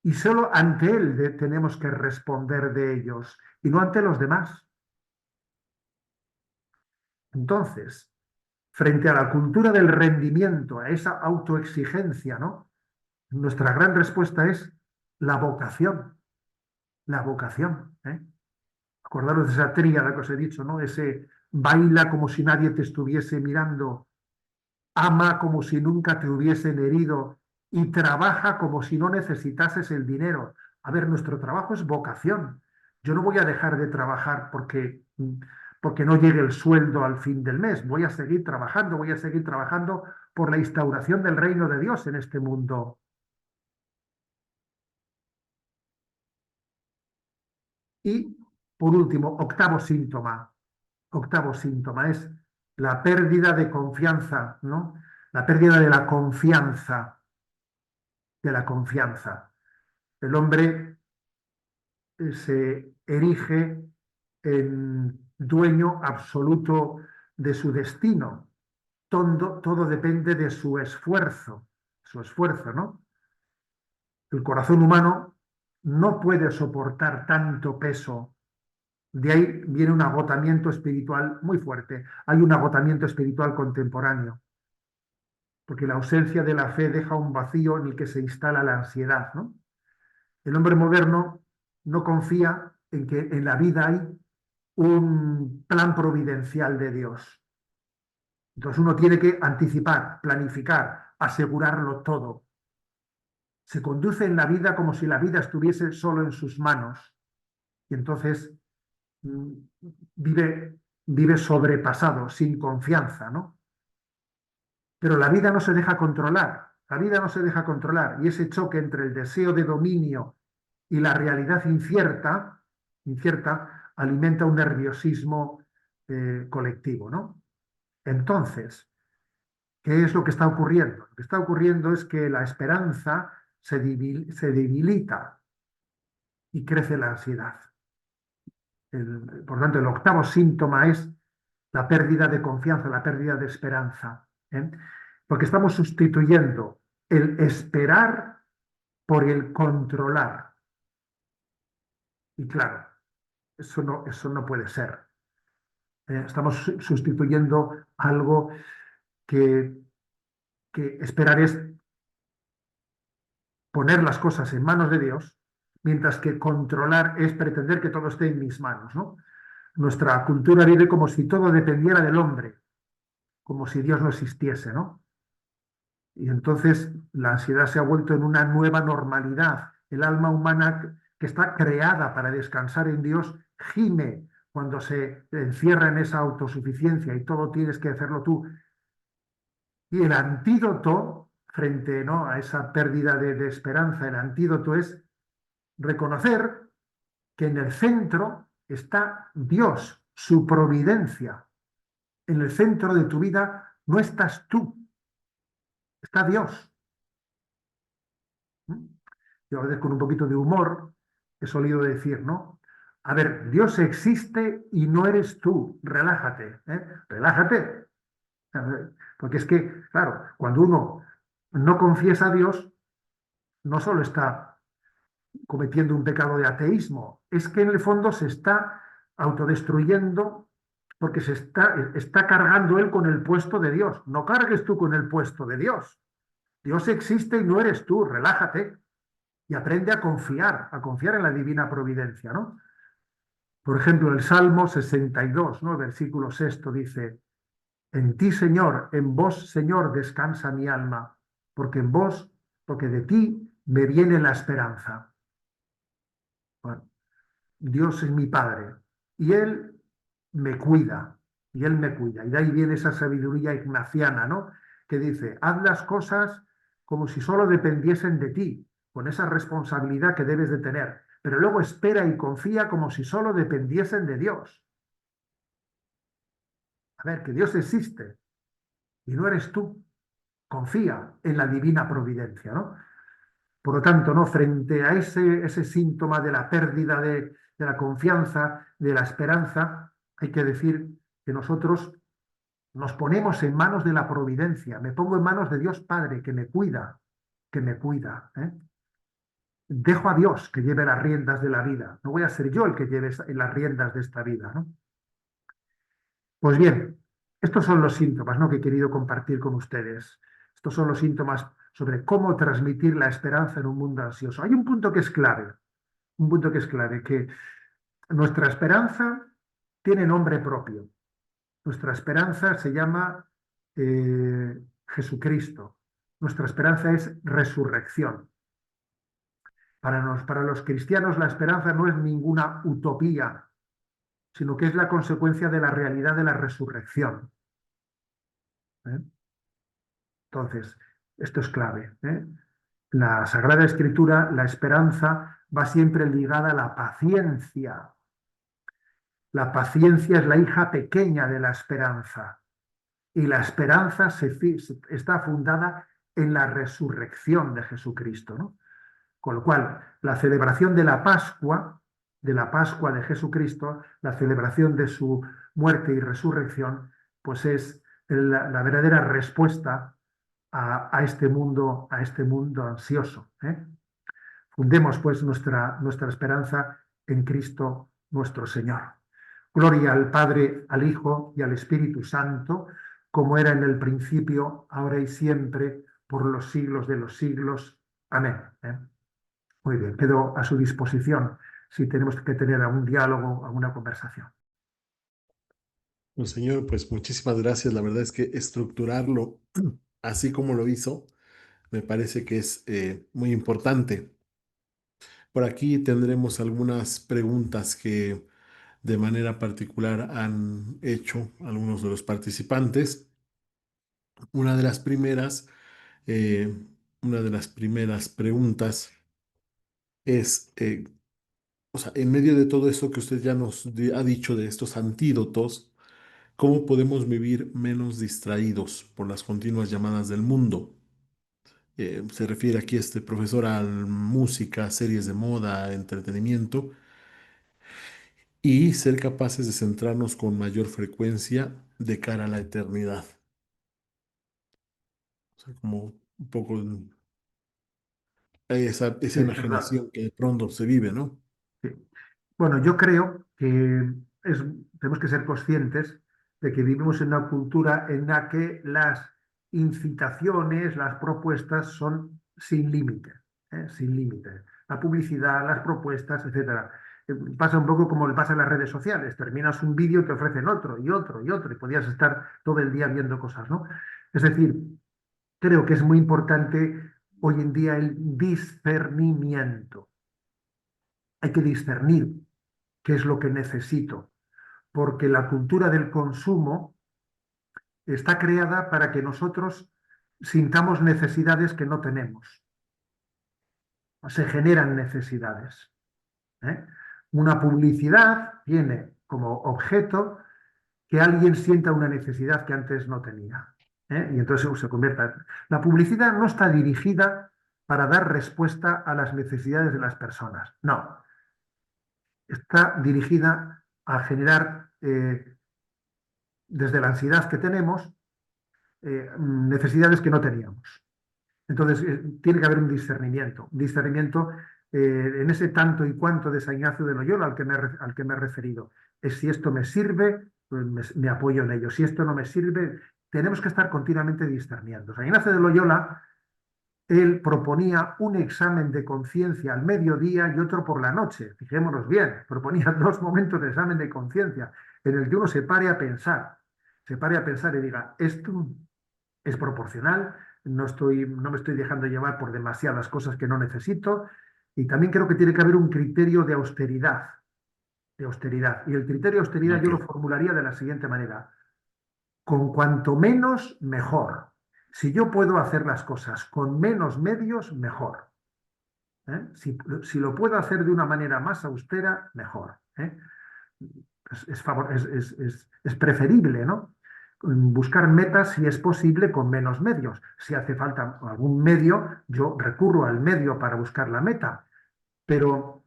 y solo ante Él tenemos que responder de ellos y no ante los demás. Entonces, frente a la cultura del rendimiento, a esa autoexigencia, ¿no? Nuestra gran respuesta es la vocación, la vocación, ¿eh? Acordaros de esa tríada que os he dicho, ¿no? Ese baila como si nadie te estuviese mirando, ama como si nunca te hubiesen herido y trabaja como si no necesitases el dinero. A ver, nuestro trabajo es vocación. Yo no voy a dejar de trabajar porque no llegue el sueldo al fin del mes. Voy a seguir trabajando por la instauración del reino de Dios en este mundo. Y, por último, octavo síntoma es la pérdida de confianza, ¿no? La pérdida de la confianza, de la confianza. El hombre se erige en dueño absoluto de su destino. Todo depende de su esfuerzo, ¿no? El corazón humano no puede soportar tanto peso. De ahí viene un agotamiento espiritual muy fuerte. Hay un agotamiento espiritual contemporáneo, porque la ausencia de la fe deja un vacío en el que se instala la ansiedad, ¿no? El hombre moderno no confía en que en la vida hay un plan providencial de Dios. Entonces uno tiene que anticipar, planificar, asegurarlo todo. Se conduce en la vida como si la vida estuviese solo en sus manos. Y entonces mm, vive sobrepasado, sin confianza, ¿no? Pero la vida no se deja controlar, la vida no se deja controlar. Y ese choque entre el deseo de dominio y la realidad incierta alimenta un nerviosismo colectivo, ¿no? Entonces, ¿qué es lo que está ocurriendo? Lo que está ocurriendo es que la esperanza se debilita y crece la ansiedad. Por tanto, el octavo síntoma es la pérdida de confianza, la pérdida de esperanza, ¿eh? Porque estamos sustituyendo el esperar por el controlar. Y claro, eso no puede ser. Estamos sustituyendo algo que esperar es poner las cosas en manos de Dios, mientras que controlar es pretender que todo esté en mis manos, ¿no? Nuestra cultura vive como si todo dependiera del hombre, como si Dios no existiese, ¿no? Y entonces la ansiedad se ha vuelto en una nueva normalidad. El alma humana que está creada para descansar en Dios gime cuando se encierra en esa autosuficiencia y todo tienes que hacerlo tú. Y el antídoto frente, ¿no?, a esa pérdida de esperanza, el antídoto es reconocer que en el centro está Dios, su providencia. En el centro de tu vida no estás tú, está Dios. Yo a veces con un poquito de humor he solido decir, ¿no? A ver, Dios existe y no eres tú, relájate, ¿eh? Relájate. Porque es que, claro, cuando uno no confiesa a Dios, no solo está cometiendo un pecado de ateísmo, es que en el fondo se está autodestruyendo porque está cargando él con el puesto de Dios. No cargues tú con el puesto de Dios. Dios existe y no eres tú, relájate y aprende a confiar en la divina providencia, ¿no? Por ejemplo, el Salmo 62, ¿no? El versículo 6 dice: en ti, Señor, en vos, Señor, descansa mi alma, porque en vos, porque de ti me viene la esperanza. Bueno, Dios es mi Padre y Él me cuida, y Él me cuida. Y de ahí viene esa sabiduría ignaciana, ¿no? Que dice, haz las cosas como si solo dependiesen de ti, con esa responsabilidad que debes de tener. pero luego espera y confía como si solo dependiesen de Dios. A ver, que Dios existe y no eres tú. Confía en la divina providencia, ¿no? Por lo tanto, ¿no? Frente a ese síntoma de la pérdida de la confianza, de la esperanza, hay que decir que nosotros nos ponemos en manos de la providencia. Me pongo en manos de Dios Padre, que me cuida, que me cuida. Dejo a Dios que lleve las riendas de la vida. No voy a ser yo el que lleve las riendas de esta vida, ¿no? Pues bien, estos son los síntomas, ¿no?, que he querido compartir con ustedes. Estos son los síntomas sobre cómo transmitir la esperanza en un mundo ansioso. Hay un punto que es clave, un punto que es clave, que nuestra esperanza tiene nombre propio. Nuestra esperanza se llama Jesucristo. Nuestra esperanza es resurrección. Para los cristianos la esperanza no es ninguna utopía, sino que es la consecuencia de la realidad de la resurrección. ¿Eh? Entonces, esto es clave. La Sagrada Escritura, la esperanza va siempre ligada a la paciencia. La paciencia es la hija pequeña de la esperanza. Y la esperanza está fundada en la resurrección de Jesucristo, ¿no? Con lo cual, la celebración de la Pascua de Jesucristo, la celebración de su muerte y resurrección, pues es la verdadera respuesta a este mundo ansioso. Fundemos pues nuestra esperanza en Cristo nuestro Señor. Gloria al Padre, al Hijo y al Espíritu Santo, como era en el principio, ahora y siempre, por los siglos de los siglos. Amén. Muy bien, quedo a su disposición si tenemos que tener algún diálogo, alguna conversación. Monseñor, pues muchísimas gracias. La verdad es que estructurarlo así como lo hizo, me parece que es muy importante. Por aquí tendremos algunas preguntas que de manera particular han hecho algunos de los participantes. Una de las primeras, eh, una de las primeras preguntas es, o sea, en medio de todo esto que usted ya nos ha dicho de estos antídotos, ¿cómo podemos vivir menos distraídos por las continuas llamadas del mundo? Se refiere aquí este profesor a música, series de moda, entretenimiento y ser capaces de centrarnos con mayor frecuencia de cara a la eternidad. O sea, como un poco esa Sí, es verdad. enajenación que de pronto se vive, ¿no? Sí. Bueno, yo creo que tenemos que ser conscientes de que vivimos en una cultura en la que las incitaciones, las propuestas son sin límite, sin límite. La publicidad, las propuestas, etcétera. Pasa un poco como le pasa en las redes sociales. Terminas un vídeo y te ofrecen otro y otro y otro y podías estar todo el día viendo cosas, ¿no? Es decir, creo que es muy importante hoy en día el discernimiento. Hay que discernir qué es lo que necesito, porque la cultura del consumo está creada para que nosotros sintamos necesidades que no tenemos. Se generan necesidades. Una publicidad tiene como objeto que alguien sienta una necesidad que antes no tenía. Y entonces se convierta. La publicidad no está dirigida para dar respuesta a las necesidades de las personas. No. Está dirigida a generar desde la ansiedad que tenemos, necesidades que no teníamos. Entonces, tiene que haber un discernimiento en ese tanto y cuanto de San Ignacio de Loyola al que me he referido. Es si esto me sirve, pues me apoyo en ello. Si esto no me sirve, tenemos que estar continuamente discerniendo. San Ignacio de Loyola, él proponía un examen de conciencia al mediodía y otro por la noche. Fijémonos bien, proponía dos momentos de examen de conciencia en el que uno se pare a pensar y diga, esto es proporcional, no me estoy dejando llevar por demasiadas cosas que no necesito, y también creo que tiene que haber un criterio de austeridad, de austeridad. Y el criterio de austeridad yo Ok. lo formularía de la siguiente manera: con cuanto menos, mejor. Si yo puedo hacer las cosas con menos medios, mejor. ¿eh? Si lo puedo hacer de una manera más austera, mejor, ¿eh? Es preferible, ¿no? Buscar metas, si es posible, con menos medios. Si hace falta algún medio, yo recurro al medio para buscar la meta. Pero,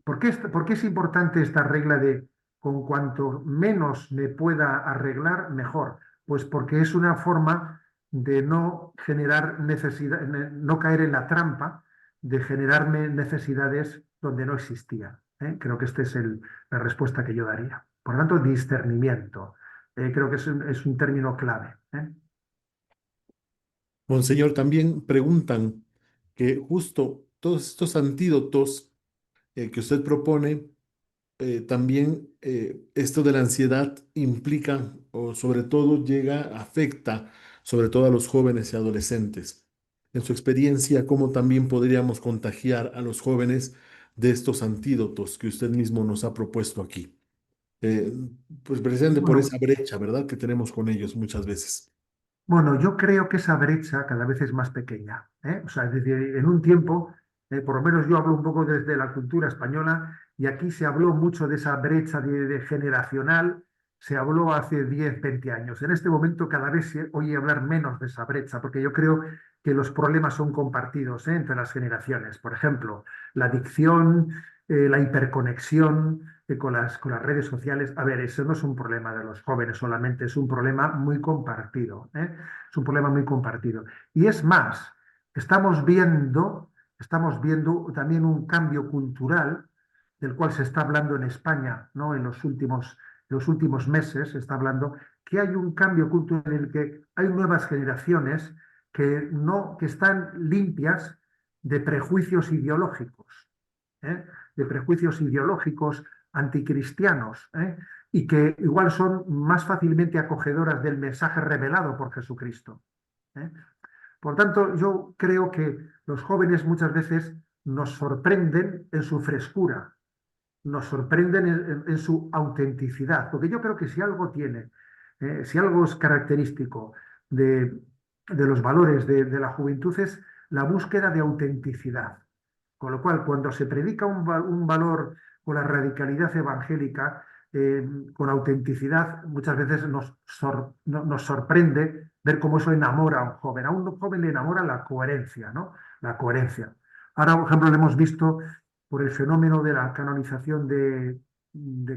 ¿por qué es importante esta regla de con cuanto menos me pueda arreglar, mejor? Pues porque es una forma de no generar necesidad, no caer en la trampa de generarme necesidades donde no existían, ¿eh? Creo que esta es la respuesta que yo daría. Por lo tanto, discernimiento. Creo que es un término clave, ¿eh? Monseñor, también preguntan que justo todos estos antídotos que usted propone, también esto de la ansiedad implica o sobre todo afecta sobre todo a los jóvenes y adolescentes. En su experiencia, ¿cómo también podríamos contagiar a los jóvenes de estos antídotos que usted mismo nos ha propuesto aquí? Eh, pues precisamente por Bueno, esa brecha, ¿verdad? Que tenemos con ellos muchas veces. Bueno, yo creo que esa brecha cada vez es más pequeña, ¿eh? O sea, es decir, en un tiempo, por lo menos yo hablo un poco desde la cultura española, y aquí se habló mucho de esa brecha de generacional, se habló hace 10, 20 años. En este momento cada vez se oye hablar menos de esa brecha, porque yo creo que los problemas son compartidos, entre las generaciones. Por ejemplo, la adicción, la hiperconexión, con las redes sociales. A ver, eso no es un problema de los jóvenes solamente, es un problema muy compartido, ¿eh? Es un problema muy compartido. Y es más, estamos viendo también un cambio cultural del cual se está hablando en España, ¿no? Los últimos meses se está hablando que hay un cambio cultural en el que hay nuevas generaciones que están limpias de prejuicios ideológicos, ¿eh? De prejuicios ideológicos anticristianos, ¿eh? Y que igual son más fácilmente acogedoras del mensaje revelado por Jesucristo, ¿eh? Por tanto, yo creo que los jóvenes muchas veces nos sorprenden en su frescura, nos sorprenden en su autenticidad, porque yo creo que si algo tiene, si algo es característico de los valores de la juventud es la búsqueda de autenticidad. Con lo cual, cuando se predica un valor con la radicalidad evangélica, con autenticidad, muchas veces nos sorprende ver cómo eso enamora a un joven. A un joven le enamora la coherencia, ¿no? La coherencia. Ahora, por ejemplo, lo hemos visto por el fenómeno de la canonización de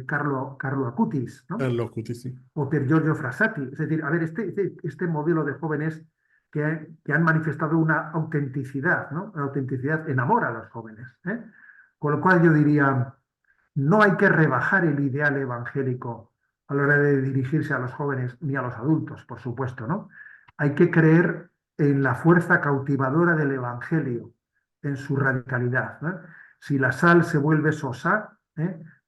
Carlo Acutis, Ah, ¿no? loco, sí, sí. O per Giorgio Frassati. Es decir, a ver, este modelo de jóvenes que han manifestado una autenticidad, ¿no? Una autenticidad enamora a los jóvenes, ¿eh? Con lo cual yo diría, no hay que rebajar el ideal evangélico a la hora de dirigirse a los jóvenes ni a los adultos, por supuesto, ¿no? Hay que creer en la fuerza cautivadora del evangelio, en su radicalidad, ¿no? Si la sal se vuelve sosa,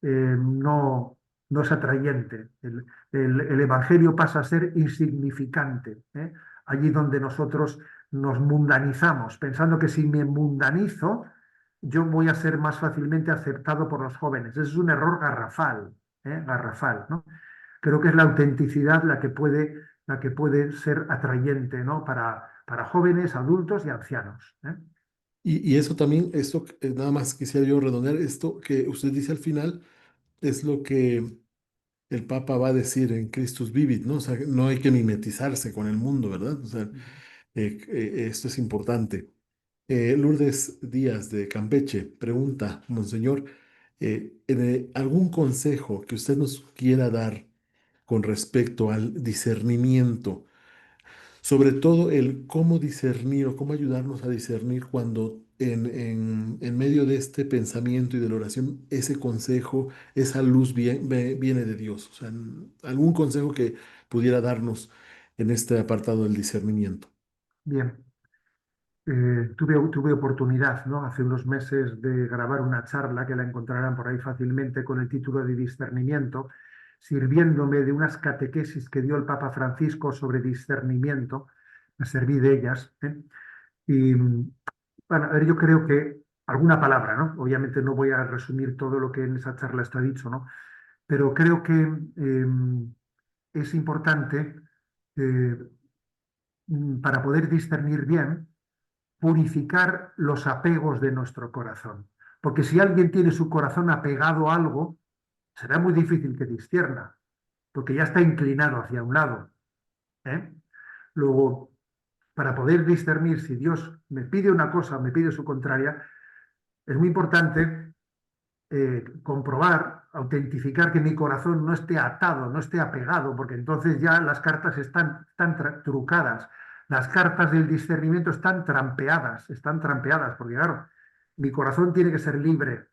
no es atrayente. El evangelio pasa a ser insignificante, ¿eh? Allí donde nosotros nos mundanizamos, pensando que si me mundanizo, yo voy a ser más fácilmente aceptado por los jóvenes. Ese es un error garrafal, garrafal, ¿no? Creo que es la autenticidad la que puede ser atrayente, ¿no? Para jóvenes, adultos y ancianos, ¿eh? Y eso también, nada más quisiera yo redondear, esto que usted dice al final, es lo que el Papa va a decir en Christus Vivit, ¿no? O sea, no hay que mimetizarse con el mundo, ¿verdad? O sea, esto es importante. Lourdes Díaz de Campeche pregunta, Monseñor, ¿algún consejo que usted nos quiera dar con respecto al discernimiento? Sobre todo el cómo discernir o cómo ayudarnos a discernir cuando en medio de este pensamiento y de la oración, ese consejo, esa luz viene de Dios. O sea, algún consejo que pudiera darnos en este apartado del discernimiento. Bien, tuve oportunidad, ¿no? Hace unos meses de grabar una charla que la encontrarán por ahí fácilmente con el título de Discernimiento, sirviéndome de unas catequesis que dio el Papa Francisco sobre discernimiento. Me serví de ellas, ¿eh? Y bueno, a ver, yo creo que alguna palabra, ¿no? Obviamente no voy a resumir todo lo que en esa charla está dicho, ¿no? Pero creo que es importante, eh, para poder discernir bien, purificar los apegos de nuestro corazón. Porque si alguien tiene su corazón apegado a algo, será muy difícil que discierna, porque ya está inclinado hacia un lado, ¿eh? Luego, para poder discernir si Dios me pide una cosa o me pide su contraria, es muy importante comprobar, autentificar que mi corazón no esté atado, no esté apegado, porque entonces ya las cartas están trucadas. Las cartas del discernimiento están trampeadas, porque claro, mi corazón tiene que ser libre,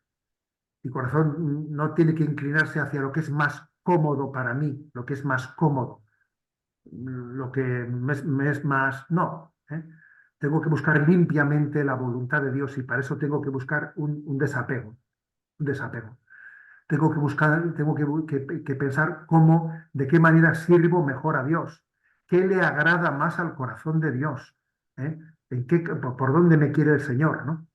mi corazón no tiene que inclinarse hacia lo que es más cómodo para mí, lo que es más cómodo, lo que me es más... No, ¿eh? Tengo que buscar limpiamente la voluntad de Dios y para eso tengo que buscar un desapego, un desapego. Tengo que buscar, que pensar cómo, de qué manera sirvo mejor a Dios, qué le agrada más al corazón de Dios, ¿eh? Por dónde me quiere el Señor, ¿no?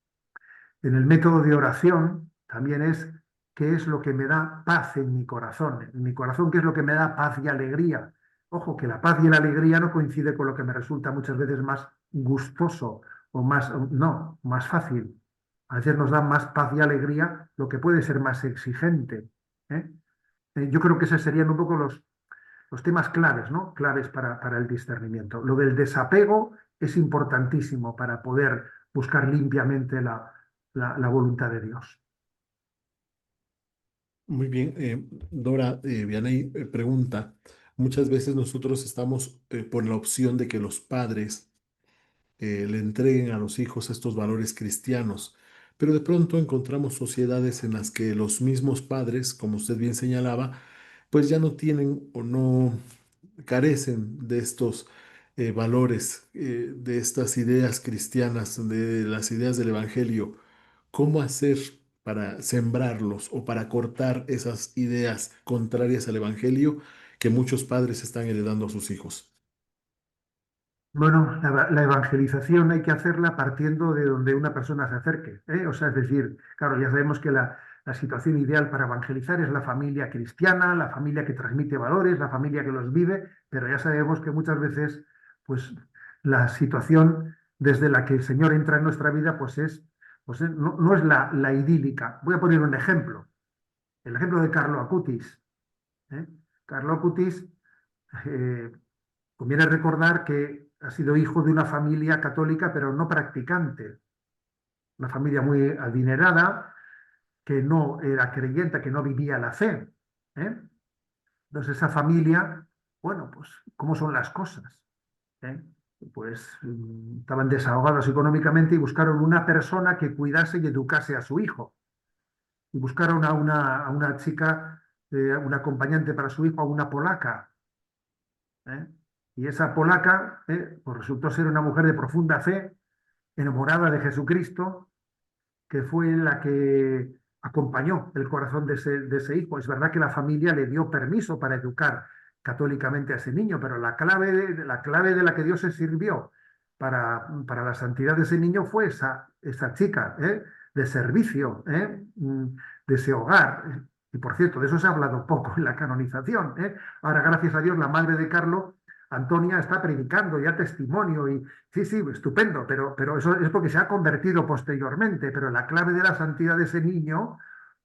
En el método de oración también es qué es lo que me da paz en mi corazón. En mi corazón, qué es lo que me da paz y alegría. Ojo, que la paz y la alegría no coincide con lo que me resulta muchas veces más gustoso o más, no, más fácil. A veces nos da más paz y alegría lo que puede ser más exigente, ¿eh? Yo creo que esos serían un poco los temas claves, ¿no? Claves para el discernimiento. Lo del desapego es importantísimo para poder buscar limpiamente la voluntad de Dios. Muy bien, Dora Vianey pregunta, muchas veces nosotros estamos por la opción de que los padres le entreguen a los hijos estos valores cristianos, pero de pronto encontramos sociedades en las que los mismos padres, como usted bien señalaba, pues ya no tienen o no carecen de estos valores, de estas ideas cristianas, de las ideas del Evangelio. ¿Cómo hacer para sembrarlos o para cortar esas ideas contrarias al Evangelio que muchos padres están heredando a sus hijos? Bueno, la evangelización hay que hacerla partiendo de donde una persona se acerque, ¿eh? O sea, es decir, claro, ya sabemos que la situación ideal para evangelizar es la familia cristiana, la familia que transmite valores, la familia que los vive, pero ya sabemos que muchas veces, pues, la situación desde la que el Señor entra en nuestra vida, no es la idílica. Voy a poner un ejemplo, el ejemplo de Carlo Acutis, ¿eh? Carlo Acutis, eh, conviene recordar que ha sido hijo de una familia católica, pero no practicante, una familia muy adinerada, que no era creyente, que no vivía la fe, ¿eh? Entonces esa familia, bueno, pues, ¿cómo son las cosas? ¿Eh? Pues estaban desahogados económicamente y buscaron una persona que cuidase y educase a su hijo. Y buscaron a una chica, una acompañante para su hijo, a una polaca, ¿eh? Y esa polaca, pues resultó ser una mujer de profunda fe, enamorada de Jesucristo, que fue la que acompañó el corazón de ese hijo. Es verdad que la familia le dio permiso para educar católicamente a ese niño, pero la clave de la que Dios se sirvió para la santidad de ese niño fue esa chica, de servicio, de ese hogar. Y por cierto, de eso se ha hablado poco en la canonización, ¿eh? Ahora, gracias a Dios, la madre de Carlo, Antonia, está predicando ya testimonio y sí, sí, estupendo, pero eso es porque se ha convertido posteriormente, pero la clave de la santidad de ese niño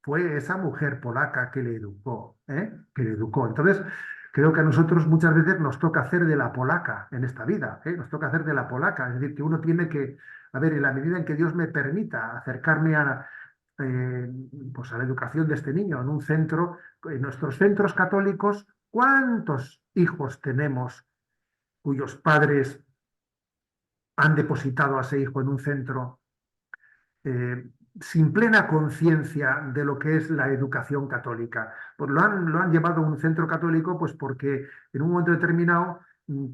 fue esa mujer polaca que le educó, ¿eh? Que le educó. Entonces, creo que a nosotros muchas veces nos toca hacer de la polaca en esta vida, ¿eh? Nos toca hacer de la polaca, es decir, que uno tiene que, a ver, en la medida en que Dios me permita acercarme eh, pues a la educación de este niño en un centro, en nuestros centros católicos, ¿cuántos hijos tenemos cuyos padres han depositado a ese hijo en un centro eh, sin plena conciencia de lo que es la educación católica? Pues lo han llevado a un centro católico pues porque en un momento determinado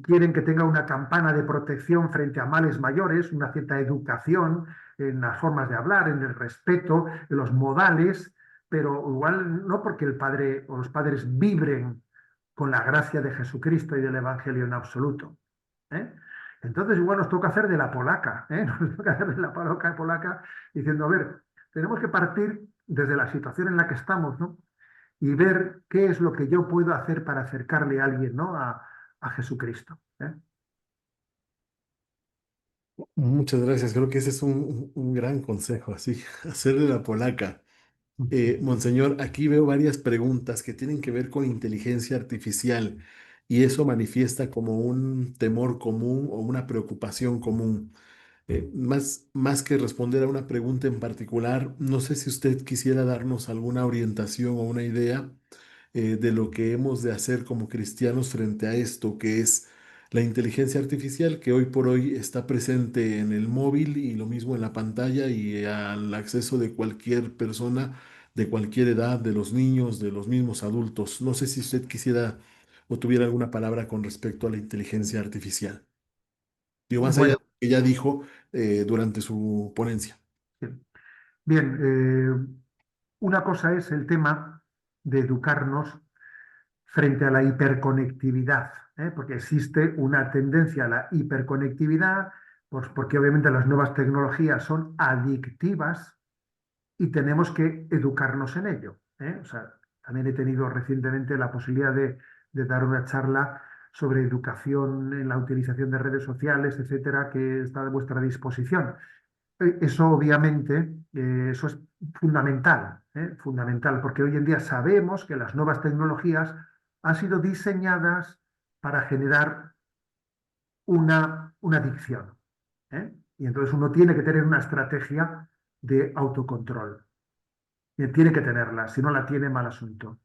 quieren que tenga una campana de protección frente a males mayores, una cierta educación en las formas de hablar, en el respeto, en los modales, pero igual no porque el padre o los padres vibren con la gracia de Jesucristo y del Evangelio en absoluto, ¿eh? Entonces igual nos toca hacer de la polaca, ¿eh? Nos toca hacer de la polaca diciendo, a ver, tenemos que partir desde la situación en la que estamos, ¿no? Y ver qué es lo que yo puedo hacer para acercarle a alguien, ¿no? A Jesucristo, ¿eh? Muchas gracias. Creo que ese es un gran consejo, así, hacerle la polaca. Monseñor, aquí veo varias preguntas que tienen que ver con inteligencia artificial y eso manifiesta como un temor común o una preocupación común. Más que responder a una pregunta en particular, no sé si usted quisiera darnos alguna orientación o una idea de lo que hemos de hacer como cristianos frente a esto, que es la inteligencia artificial, que hoy por hoy está presente en el móvil y lo mismo en la pantalla y al acceso de cualquier persona de cualquier edad, de los niños, de los mismos adultos. No sé si usted quisiera o tuviera alguna palabra con respecto a la inteligencia artificial. Digo, más allá de Bueno, lo que ya dijo durante su ponencia. bien. Bien, una cosa es el tema de educarnos frente a la hiperconectividad, porque existe una tendencia a la hiperconectividad, pues porque obviamente las nuevas tecnologías son adictivas y tenemos que educarnos en ello. O sea, también he tenido recientemente la posibilidad de dar una charla sobre educación en la utilización de redes sociales, etcétera, que está a vuestra disposición. Eso obviamente, eso es fundamental, fundamental, porque hoy en día sabemos que las nuevas tecnologías han sido diseñadas para generar una adicción. Y entonces uno tiene que tener una estrategia de autocontrol. Tiene que tenerla, si no la tiene, mal asunto.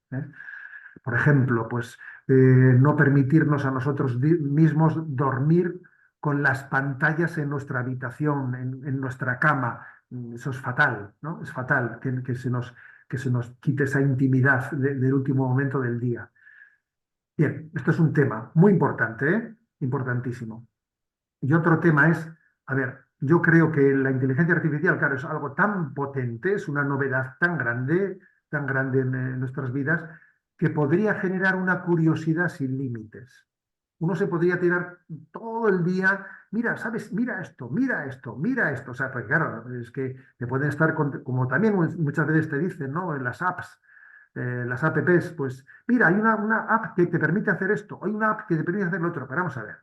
Por ejemplo, pues no permitirnos a nosotros mismos dormir con las pantallas en nuestra habitación, en nuestra cama. Eso es fatal, ¿no? Es fatal que se nos quite esa intimidad del último momento del día. Bien, esto es un tema muy importante, ¿eh? Importantísimo. Y otro tema es, a ver, yo creo que la inteligencia artificial, claro, es algo tan potente, es una novedad tan grande en nuestras vidas, que podría generar una curiosidad sin límites. Uno se podría tirar todo el día, mira, ¿sabes? Mira esto, mira esto, mira esto. O sea, pues claro, es que te pueden estar, como también muchas veces te dicen, ¿no? En las apps, las apps, pues mira, hay una app que te permite hacer esto, hay una app que te permite hacer lo otro. Pero vamos a ver.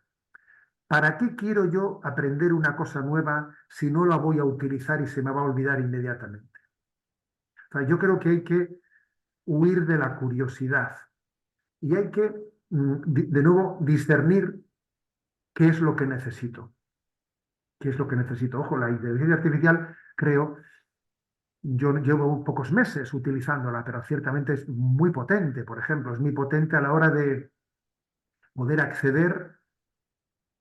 ¿Para qué quiero yo aprender una cosa nueva si no la voy a utilizar y se me va a olvidar inmediatamente? O sea, yo creo que hay que huir de la curiosidad y hay que, de nuevo, discernir qué es lo que necesito. ¿Qué es lo que necesito? Ojo, la inteligencia artificial, creo, yo llevo pocos meses utilizándola, pero ciertamente es muy potente. Por ejemplo, es muy potente a la hora de poder acceder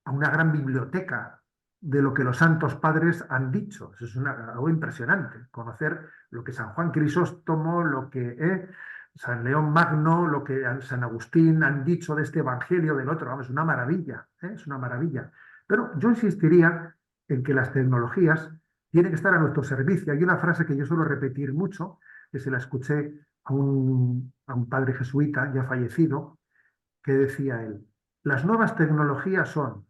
a una gran biblioteca de lo que los santos padres han dicho. Eso es algo impresionante, conocer lo que San Juan Crisóstomo, lo que San León Magno, lo que San Agustín han dicho de este evangelio, del otro. Vamos, es una maravilla, es una maravilla. Pero yo insistiría en que las tecnologías tienen que estar a nuestro servicio. Hay una frase que yo suelo repetir mucho, que se la escuché a un padre jesuita ya fallecido, que decía él, las nuevas tecnologías son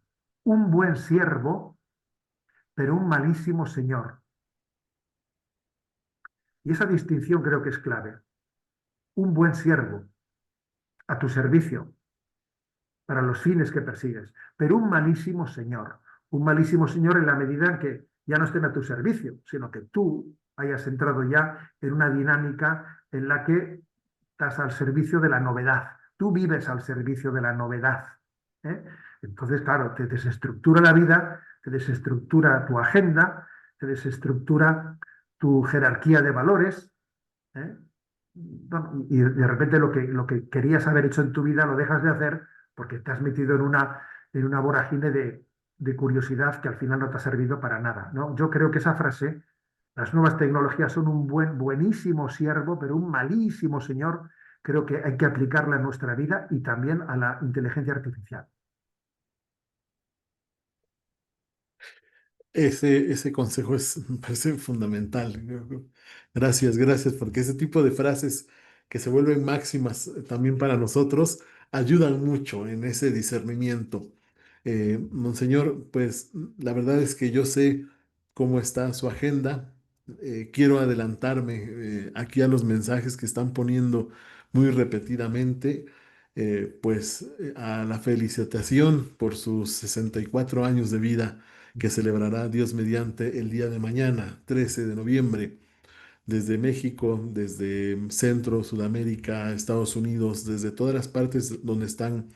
un buen siervo, pero un malísimo señor. Y esa distinción creo que es clave. Un buen siervo a tu servicio para los fines que persigues, pero un malísimo señor. Un malísimo señor en la medida en que ya no estén a tu servicio, sino que tú hayas entrado ya en una dinámica en la que estás al servicio de la novedad. Tú vives al servicio de la novedad. ¿eh? Entonces, claro, te desestructura la vida, te desestructura tu agenda, te desestructura tu jerarquía de valores. ¿eh? Bueno, y de repente lo que querías haber hecho en tu vida lo dejas de hacer porque te has metido en una vorágine de curiosidad que al final no te ha servido para nada, ¿no? Yo creo que esa frase, las nuevas tecnologías son un buenísimo siervo, pero un malísimo señor, creo que hay que aplicarla en nuestra vida y también a la inteligencia artificial. Ese consejo me parece fundamental. Gracias, gracias, porque ese tipo de frases que se vuelven máximas también para nosotros ayudan mucho en ese discernimiento. Monseñor, pues la verdad es que yo sé cómo está su agenda. Quiero adelantarme aquí a los mensajes que están poniendo muy repetidamente, a la felicitación por sus 64 años de vida que celebrará Dios mediante el día de mañana, 13 de noviembre. Desde México, desde Centro, Sudamérica, Estados Unidos, desde todas las partes donde están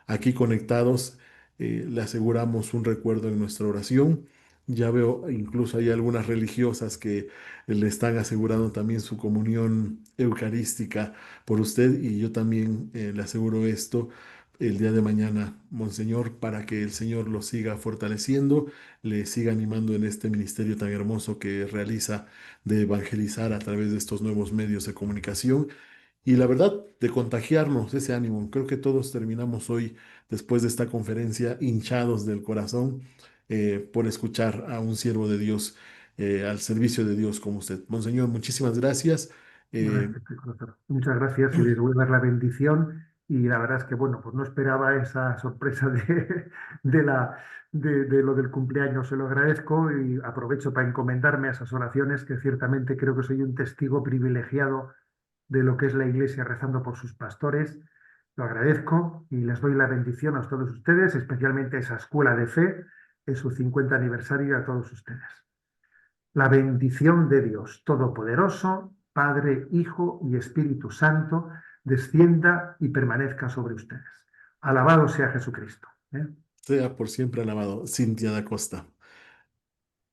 aquí conectados, le aseguramos un recuerdo en nuestra oración. Ya veo, incluso hay algunas religiosas que le están asegurando también su comunión eucarística por usted y yo también le aseguro esto el día de mañana, Monseñor, para que el Señor lo siga fortaleciendo, le siga animando en este ministerio tan hermoso que realiza de evangelizar a través de estos nuevos medios de comunicación y la verdad, de contagiarnos ese ánimo. Creo que todos terminamos hoy, después de esta conferencia, hinchados del corazón por escuchar a un siervo de Dios, al servicio de Dios como usted. Monseñor, muchísimas gracias. Eh, Gracias, doctor. Muchas gracias y les voy a dar la bendición. Y la verdad es que, bueno, pues no esperaba esa sorpresa de, de lo del cumpleaños. Se lo agradezco y aprovecho para encomendarme a esas oraciones que ciertamente creo que soy un testigo privilegiado de lo que es la Iglesia rezando por sus pastores. Lo agradezco y les doy la bendición a todos ustedes, especialmente a esa escuela de fe en su 50 aniversario y a todos ustedes. La bendición de Dios Todopoderoso, Padre, Hijo y Espíritu Santo, descienda y permanezca sobre ustedes. Alabado sea Jesucristo. ¿Eh? Sea por siempre alabado, Cintia da Costa.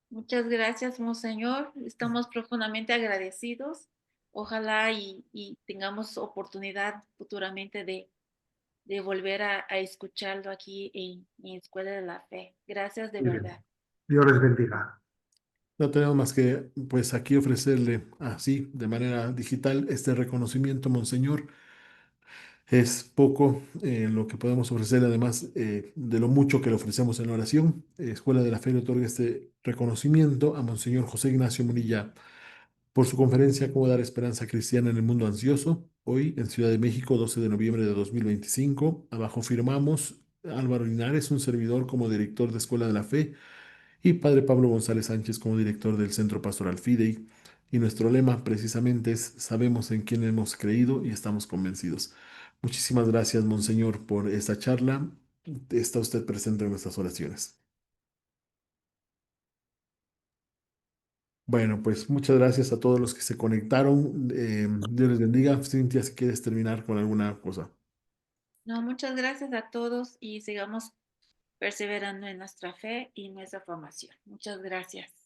Muchas gracias, Monseñor. Estamos profundamente agradecidos. Ojalá y tengamos oportunidad futuramente de volver a escucharlo aquí en Escuela de la Fe. Gracias de Muy bien. verdad. Dios les bendiga. No tenemos más que, pues, aquí ofrecerle así, de manera digital, este reconocimiento, Monseñor. Es poco lo que podemos ofrecer, además de lo mucho que le ofrecemos en la oración. Escuela de la Fe le otorga este reconocimiento a Monseñor José Ignacio Munilla por su conferencia Cómo dar esperanza cristiana en el mundo ansioso, hoy en Ciudad de México, 12 de noviembre de 2025. Abajo firmamos Álvaro Linares, un servidor como director de Escuela de la Fe, y Padre Pablo González Sánchez como director del Centro Pastoral Fidei. Y nuestro lema precisamente es, sabemos en quién hemos creído y estamos convencidos. Muchísimas gracias, Monseñor, por esta charla. Está usted presente en nuestras oraciones. Bueno, pues muchas gracias a todos los que se conectaron. Dios les bendiga. Cintia, si quieres terminar con alguna cosa. No, muchas gracias a todos y sigamos perseverando en nuestra fe y nuestra formación. Muchas gracias.